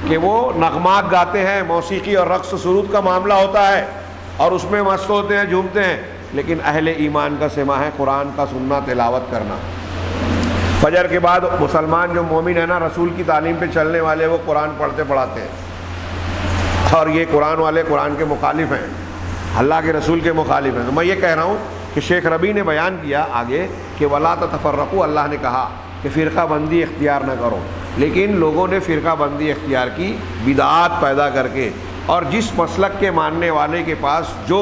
کہ وہ نغمات گاتے ہیں، موسیقی اور رقص سرود کا معاملہ ہوتا ہے اور اس میں مست ہوتے ہیں، جھومتے ہیں، لیکن اہل ایمان کا سمہ ہے قرآن کا سننا، تلاوت کرنا۔ فجر کے بعد مسلمان جو مومن ہے نا، رسول کی تعلیم پہ چلنے والے، وہ قرآن پڑھتے پڑھاتے ہیں، اور یہ قرآن والے قرآن کے مخالف ہیں، اللہ کے رسول کے مخالف ہیں۔ تو میں یہ کہہ رہا ہوں کہ شیخ ربیع نے بیان کیا آگے کہ وَلَا تَتَفَرَّقُوا، اللہ نے کہا کہ فرقہ بندی اختیار نہ کرو، لیکن لوگوں نے فرقہ بندی اختیار کی بدعات پیدا کر کے، اور جس مسلک کے ماننے والے کے پاس جو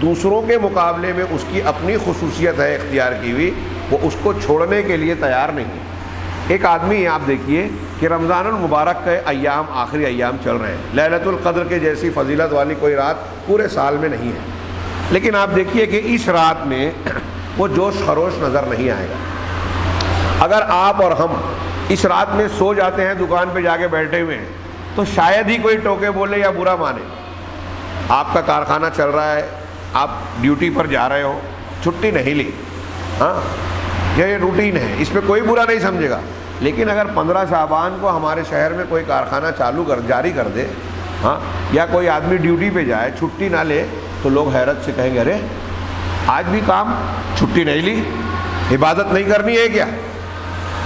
دوسروں کے مقابلے میں اس کی اپنی خصوصیت ہے اختیار کی ہوئی، وہ اس کو چھوڑنے کے لیے تیار نہیں۔ ایک آدمی آپ دیکھیے کہ رمضان المبارک کے ایام آخری ایام چل رہے ہیں، لیلۃ القدر کے جیسی فضیلت والی کوئی رات پورے سال میں نہیں ہے، لیکن آپ دیکھیے کہ اس رات میں وہ جوش خروش نظر نہیں آئے گا۔ اگر آپ اور ہم اس رات میں سو جاتے ہیں، دکان پہ جا کے بیٹھے ہوئے ہیں، تو شاید ہی کوئی ٹوکے بولے یا برا مانے۔ آپ کا کارخانہ چل رہا ہے، آپ ڈیوٹی پر جا رہے ہو، چھٹی نہیں لی، ہاں یہ روٹین ہے، اس پہ کوئی برا نہیں سمجھے گا، لیکن اگر 15 شعبان کو ہمارے شہر میں کوئی کارخانہ جاری کر دے، ہاں، یا کوئی آدمی ڈیوٹی پہ جائے چھٹی نہ لے، تو لوگ حیرت سے کہیں گے ارے آج بھی کام، چھٹی نہیں لی، عبادت نہیں کرنی ہے کیا؟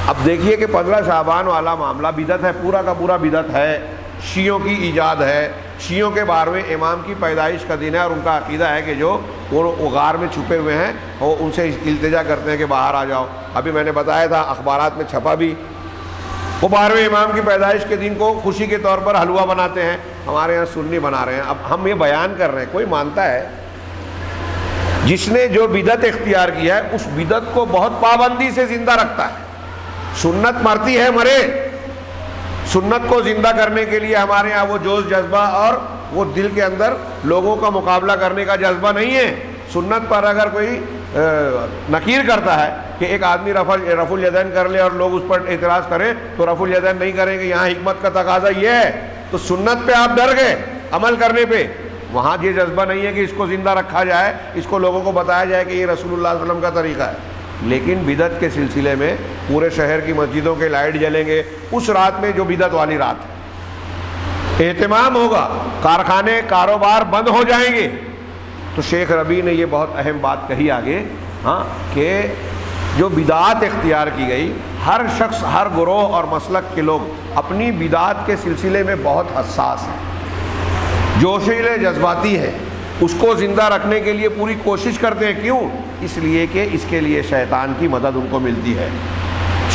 اب دیکھیے کہ 15 شعبان والا معاملہ بدعت ہے، پورا کا پورا بدعت ہے، شیعوں کی ایجاد ہے۔ شیعوں کے 12ویں امام کی پیدائش کا دن ہے، اور ان کا عقیدہ ہے کہ جو وہ غار میں چھپے ہوئے ہیں وہ ان سے التجا کرتے ہیں کہ باہر آ جاؤ۔ ابھی میں نے بتایا تھا، اخبارات میں چھپا بھی، وہ 12ویں امام کی پیدائش کے دن کو خوشی کے طور پر حلوہ بناتے ہیں، ہمارے یہاں سنی بنا رہے ہیں۔ اب ہم یہ بیان کر رہے ہیں، کوئی مانتا ہے جس نے جو بدعت اختیار کیا ہے اس بدعت کو بہت پابندی سے زندہ رکھتا ہے۔ سنت مرتی ہے مرے، سنت کو زندہ کرنے کے لیے ہمارے ہاں وہ جوش جذبہ اور وہ دل کے اندر لوگوں کا مقابلہ کرنے کا جذبہ نہیں ہے۔ سنت پر اگر کوئی نکیر کرتا ہے کہ ایک آدمی رفع الیدین کر لے اور لوگ اس پر اعتراض کریں تو رفع الیدین نہیں کریں گے، یہاں حکمت کا تقاضا یہ ہے، تو سنت پہ آپ ڈر گئے عمل کرنے پہ، وہاں یہ جذبہ نہیں ہے کہ اس کو زندہ رکھا جائے، اس کو لوگوں کو بتایا جائے کہ یہ رسول اللہ صلی اللہ علیہ وسلم کا طریقہ ہے۔ لیکن بدعت کے سلسلے میں پورے شہر کی مسجدوں کے لائٹ جلیں گے اس رات میں جو بدعت والی رات ہے، اہتمام ہوگا، کارخانے کاروبار بند ہو جائیں گے۔ تو شیخ ربیع نے یہ بہت اہم بات کہی آگے، ہاں، کہ جو بدعات اختیار کی گئی، ہر شخص، ہر گروہ اور مسلک کے لوگ اپنی بدعات کے سلسلے میں بہت حساس ہیں، جوشیلے جذباتی ہیں، اس کو زندہ رکھنے کے لیے پوری کوشش کرتے ہیں۔ کیوں؟ اس لیے کہ اس کے لیے شیطان کی مدد ان کو ملتی ہے۔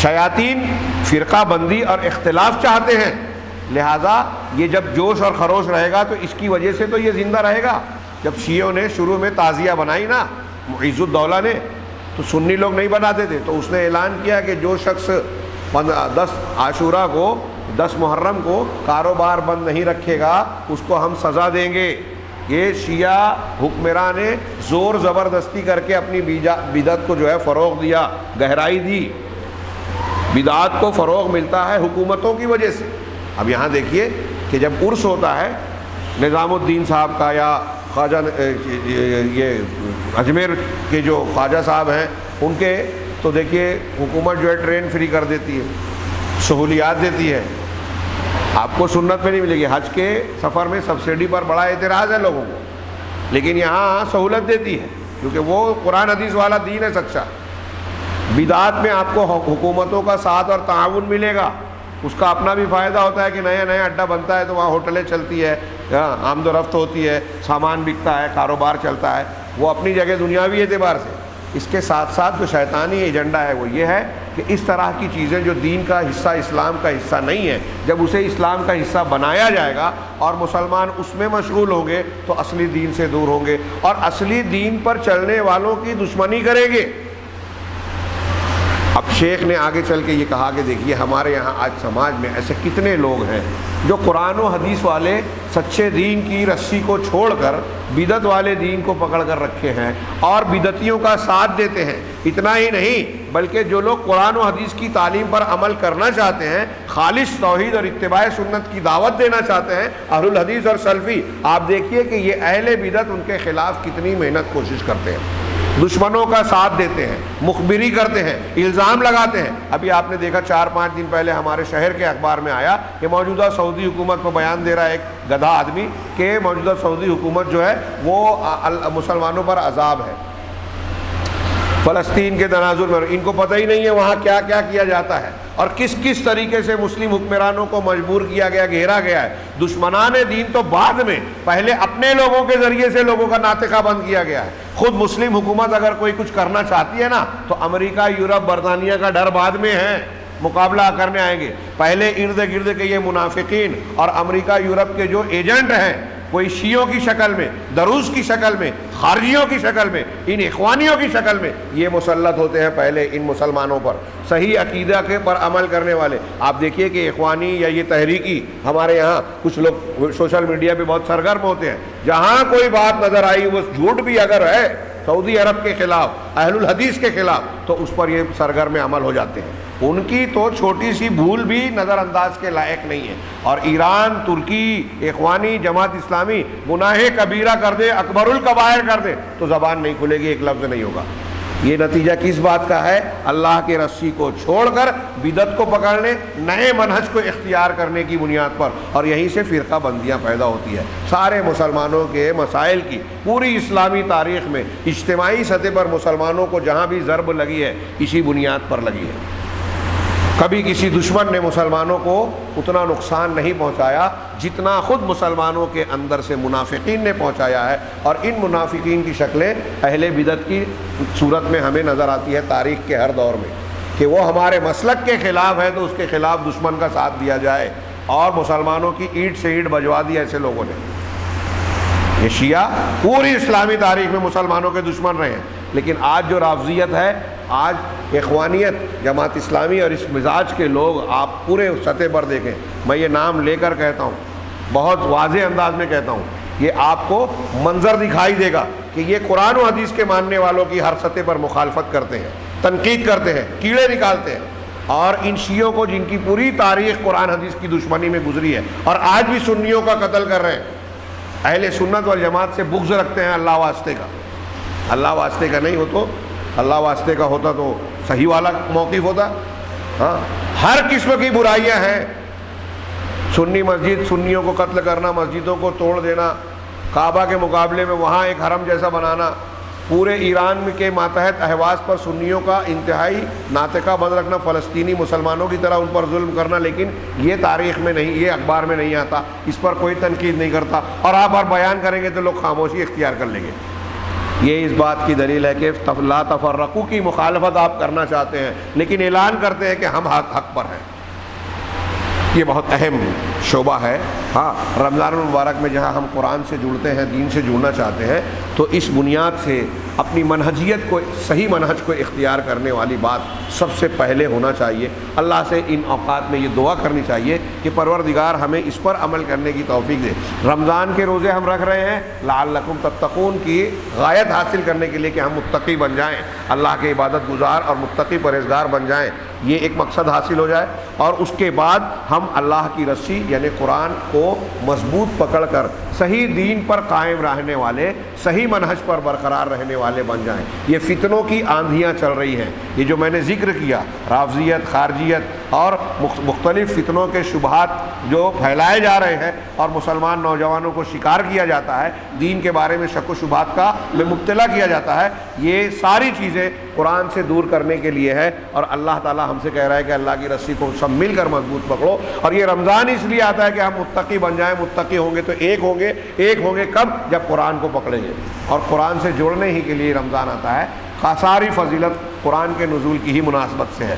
شیاطین فرقہ بندی اور اختلاف چاہتے ہیں، لہذا یہ جب جوش اور خروش رہے گا تو اس کی وجہ سے تو یہ زندہ رہے گا۔ جب شیعوں نے شروع میں تعزیہ بنائی نا معیز الدولہ نے، تو سنی لوگ نہیں بناتے تھے، تو اس نے اعلان کیا کہ جو شخص 10 عاشورہ کو، 10 محرم کو کاروبار بند نہیں رکھے گا اس کو ہم سزا دیں گے۔ یہ شیعہ حکمراں نے زور زبردستی کر کے اپنی بدعت کو جو ہے فروغ دیا، گہرائی دی۔ بدعات کو فروغ ملتا ہے حکومتوں کی وجہ سے۔ اب یہاں دیکھیے کہ جب عرس ہوتا ہے نظام الدین صاحب کا یا خواجہ یہ اجمیر کے جو خواجہ صاحب ہیں ان کے، تو دیکھیے حکومت جو ہے ٹرین فری کر دیتی ہے، سہولیات دیتی ہے، آپ کو سنت میں نہیں ملے گی۔ حج کے سفر میں سبسڈی پر بڑا اعتراض ہے لوگوں کو، لیکن یہاں سہولت دیتی ہے کیونکہ وہ قرآن حدیث والا دین ہے سچا۔ بدعات میں آپ کو حکومتوں کا ساتھ اور تعاون ملے گا، اس کا اپنا بھی فائدہ ہوتا ہے کہ نیا نیا اڈہ بنتا ہے تو وہاں ہوٹلیں چلتی ہے، آمد و رفت ہوتی ہے، سامان بکتا ہے، کاروبار چلتا ہے، وہ اپنی جگہ دنیاوی اعتبار سے۔ اس کے ساتھ ساتھ جو شیطانی ایجنڈا ہے وہ یہ ہے کہ اس طرح کی چیزیں جو دین کا حصہ، اسلام کا حصہ نہیں ہے، جب اسے اسلام کا حصہ بنایا جائے گا اور مسلمان اس میں مشغول ہوں گے تو اصلی دین سے دور ہوں گے اور اصلی دین پر چلنے والوں کی دشمنی کریں گے۔ اب شیخ نے آگے چل کے یہ کہا کہ دیکھیے ہمارے یہاں آج سماج میں ایسے کتنے لوگ ہیں جو قرآن و حدیث والے سچے دین کی رسی کو چھوڑ کر بدعت والے دین کو پکڑ کر رکھے ہیں اور بدعتیوں کا ساتھ دیتے ہیں۔ اتنا ہی نہیں بلکہ جو لوگ قرآن و حدیث کی تعلیم پر عمل کرنا چاہتے ہیں، خالص توحید اور اتباع سنت کی دعوت دینا چاہتے ہیں، اہل الحدیث اور سلفی، آپ دیکھیے کہ یہ اہل بدعت ان کے خلاف کتنی محنت کوشش کرتے ہیں، دشمنوں کا ساتھ دیتے ہیں، مخبری کرتے ہیں، الزام لگاتے ہیں۔ ابھی آپ نے دیکھا 4-5 دن پہلے ہمارے شہر کے اخبار میں آیا کہ موجودہ سعودی حکومت کو بیان دے رہا ہے ایک گدھا آدمی کہ موجودہ سعودی حکومت جو ہے وہ مسلمانوں پر عذاب ہے، فلسطین کے تناظر میں ان کو پتہ ہی نہیں ہے وہاں کیا کیا کیا جاتا ہے اور کس کس طریقے سے مسلم حکمرانوں کو مجبور کیا گیا، گھیرا گیا ہے۔ دشمنان دین تو بعد میں، پہلے اپنے لوگوں کے ذریعے سے لوگوں کا ناطقہ بند کیا گیا ہے۔ خود مسلم حکومت اگر کوئی کچھ کرنا چاہتی ہے نا تو امریکہ، یورپ، برطانیہ کا ڈر بعد میں ہے، مقابلہ کرنے آئیں گے۔ پہلے ارد گرد کے یہ منافقین اور امریکہ یورپ کے جو ایجنٹ ہیں، کوئی شیعوں کی شکل میں، دروز کی شکل میں، خارجیوں کی شکل میں، ان اخوانیوں کی شکل میں، یہ مسلط ہوتے ہیں پہلے ان مسلمانوں پر، صحیح عقیدہ کے پر عمل کرنے والے۔ آپ دیکھیے کہ اخوانی یا یہ تحریکی، ہمارے یہاں کچھ لوگ سوشل میڈیا پہ بہت سرگرم ہوتے ہیں، جہاں کوئی بات نظر آئی وہ جھوٹ بھی اگر ہے سعودی عرب کے خلاف، اہل الحدیث کے خلاف، تو اس پر یہ سرگرم عمل ہو جاتے ہیں۔ ان کی تو چھوٹی سی بھول بھی نظر انداز کے لائق نہیں ہے۔ اور ایران، ترکی، اخوانی، جماعت اسلامی گناہ کبیرہ کر دے، اکبر الکبائر کر دے تو زبان نہیں کھلے گی، ایک لفظ نہیں ہوگا۔ یہ نتیجہ کس بات کا ہے؟ اللہ کے رسی کو چھوڑ کر بدعت کو پکڑنے، نئے منہج کو اختیار کرنے کی بنیاد پر، اور یہیں سے فرقہ بندیاں پیدا ہوتی ہے۔ سارے مسلمانوں کے مسائل کی پوری اسلامی تاریخ میں اجتماعی سطح پر مسلمانوں کو جہاں بھی ضرب لگی ہے اسی بنیاد پر لگی ہے۔ کبھی کسی دشمن نے مسلمانوں کو اتنا نقصان نہیں پہنچایا جتنا خود مسلمانوں کے اندر سے منافقین نے پہنچایا ہے، اور ان منافقین کی شکلیں اہل بدعت کی صورت میں ہمیں نظر آتی ہے تاریخ کے ہر دور میں، کہ وہ ہمارے مسلک کے خلاف ہے تو اس کے خلاف دشمن کا ساتھ دیا جائے، اور مسلمانوں کی اینٹ سے اینٹ بجوا دی ایسے لوگوں نے۔ یہ شیعہ پوری اسلامی تاریخ میں مسلمانوں کے دشمن رہے ہیں، لیکن آج جو رافضیت ہے، آج اخوانیت، جماعت اسلامی اور اس مزاج کے لوگ آپ پورے سطح پر دیکھیں، میں یہ نام لے کر کہتا ہوں، بہت واضح انداز میں کہتا ہوں، یہ آپ کو منظر دکھائی دے گا کہ یہ قرآن و حدیث کے ماننے والوں کی ہر سطح پر مخالفت کرتے ہیں، تنقید کرتے ہیں، کیڑے نکالتے ہیں، اور ان شیعوں کو جن کی پوری تاریخ قرآن حدیث کی دشمنی میں گزری ہے اور آج بھی سنیوں کا قتل کر رہے ہیں، اہل سنت والجماعت سے بغض رکھتے ہیں اللہ واسطے کا۔ اللہ واسطے کا نہیں ہو تو، اللہ واسطے کا ہوتا تو صحیح والا موقف ہوتا۔ ہاں، ہر قسم کی برائیاں ہیں، سنی مسجد، سنیوں کو قتل کرنا، مسجدوں کو توڑ دینا، کعبہ کے مقابلے میں وہاں ایک حرم جیسا بنانا، پورے ایران کے ماتحت اہواز پر سنیوں کا انتہائی ناطقہ بند رکھنا، فلسطینی مسلمانوں کی طرح ان پر ظلم کرنا، لیکن یہ تاریخ میں نہیں، یہ اخبار میں نہیں آتا، اس پر کوئی تنقید نہیں کرتا، اور آپ اور بیان کریں گے تو لوگ خاموشی اختیار کر لیں گے۔ یہ اس بات کی دلیل ہے کہ لا تفرقو کی مخالفت آپ کرنا چاہتے ہیں لیکن اعلان کرتے ہیں کہ ہم حق پر ہیں۔ یہ بہت اہم شعبہ ہے۔ ہاں، رمضان المبارک میں جہاں ہم قرآن سے جڑتے ہیں، دین سے جڑنا چاہتے ہیں، تو اس بنیاد سے اپنی منہجیت کو، صحیح منہج کو اختیار کرنے والی بات سب سے پہلے ہونا چاہیے۔ اللہ سے ان اوقات میں یہ دعا کرنی چاہیے کہ پروردگار ہمیں اس پر عمل کرنے کی توفیق دے۔ رمضان کے روزے ہم رکھ رہے ہیں لعلکم تتقون کی غایت حاصل کرنے کے لیے کہ ہم متقی بن جائیں، اللہ کے عبادت گزار اور متقی پرہیزگار بن جائیں، یہ ایک مقصد حاصل ہو جائے، اور اس کے بعد ہم اللہ کی رسی یعنی قرآن کو مضبوط پکڑ کر صحیح دین پر قائم رہنے والے، صحیح منہج پر برقرار رہنے والے بن جائیں۔ یہ فتنوں کی آندھیاں چل رہی ہیں، یہ جو میں نے ذکر کیا، رافضیت، خارجیت اور مختلف فتنوں کے شبہات جو پھیلائے جا رہے ہیں اور مسلمان نوجوانوں کو شکار کیا جاتا ہے، دین کے بارے میں شک و شبہات کا میں مبتلا کیا جاتا ہے، یہ ساری چیزیں قرآن سے دور کرنے کے لیے ہے۔ اور اللہ تعالیٰ ہم سے کہہ رہا ہے کہ اللہ کی رسی کو سب مل کر مضبوط پکڑو۔ اور یہ رمضان اس لیے آتا ہے کہ ہم متقی بن جائیں۔ متقی ہوں گے تو ایک ہوں گے کب؟ جب قرآن کو پکڑیں گے، اور قرآن سے جڑنے ہی کے لیے رمضان آتا ہے۔ ساری فضیلت قرآن کے نزول کی ہی مناسبت سے ہے۔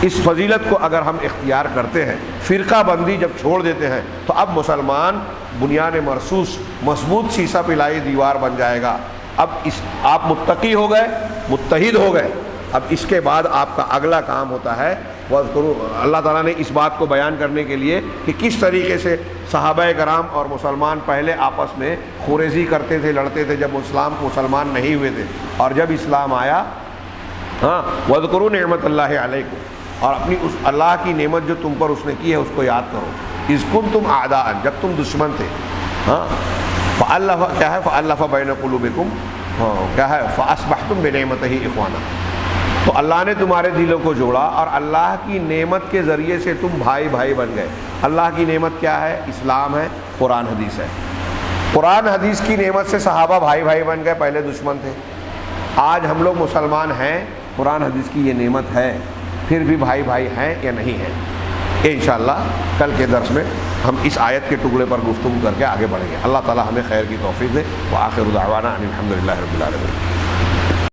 اس فضیلت کو اگر ہم اختیار کرتے ہیں، فرقہ بندی جب چھوڑ دیتے ہیں، تو اب مسلمان بنیان مرصوص مضبوط سیسا پلائی دیوار بن جائے گا۔ اب آپ متقی ہو گئے، متحد ہو گئے، اب اس کے بعد آپ کا اگلا کام ہوتا ہے اللہ تعالیٰ نے اس بات کو بیان کرنے کے لیے کہ کس طریقے سے صحابہ کرام اور مسلمان پہلے آپس میں خوریزی کرتے تھے، لڑتے تھے جب مسلمان نہیں ہوئے تھے، اور جب اسلام آیا، وَاذْكُرُوا نِعْمَةَ اللَّهِ عَلَيْكُمْ، اور اپنی اس اللہ کی نعمت جو تم پر اس نے کی ہے اس کو یاد کرو۔ اِذْ كُنْتُمْ أَعْدَاءً، جب تم دشمن تھے، فَأَلَّفَ کیا ہے، فَأَلَّفَ بَيْنَ قُلُوبِكُمْ، کیا ہے، فَأَصْبَحْتُمْ بِنِعْمَتِهِ إِخْوَانًا، تو اللہ نے تمہارے دلوں کو جوڑا اور اللہ کی نعمت کے ذریعے سے تم بھائی بھائی بن گئے۔ اللہ کی نعمت کیا ہے؟ اسلام ہے، قرآن حدیث ہے۔ قرآن حدیث کی نعمت سے صحابہ بھائی بھائی بن گئے، پہلے دشمن تھے۔ آج ہم لوگ مسلمان ہیں، قرآن حدیث کی یہ نعمت ہے، پھر بھی بھائی بھائی ہیں یا نہیں ہیں؟ انشاءاللہ کل کے درس میں ہم اس آیت کے ٹکڑے پر گفتگو کر کے آگے بڑھیں گے۔ اللہ تعالی ہمیں خیر کی توفیق دے۔ وآخر دعوانا ان الحمد للہ رب العالمین۔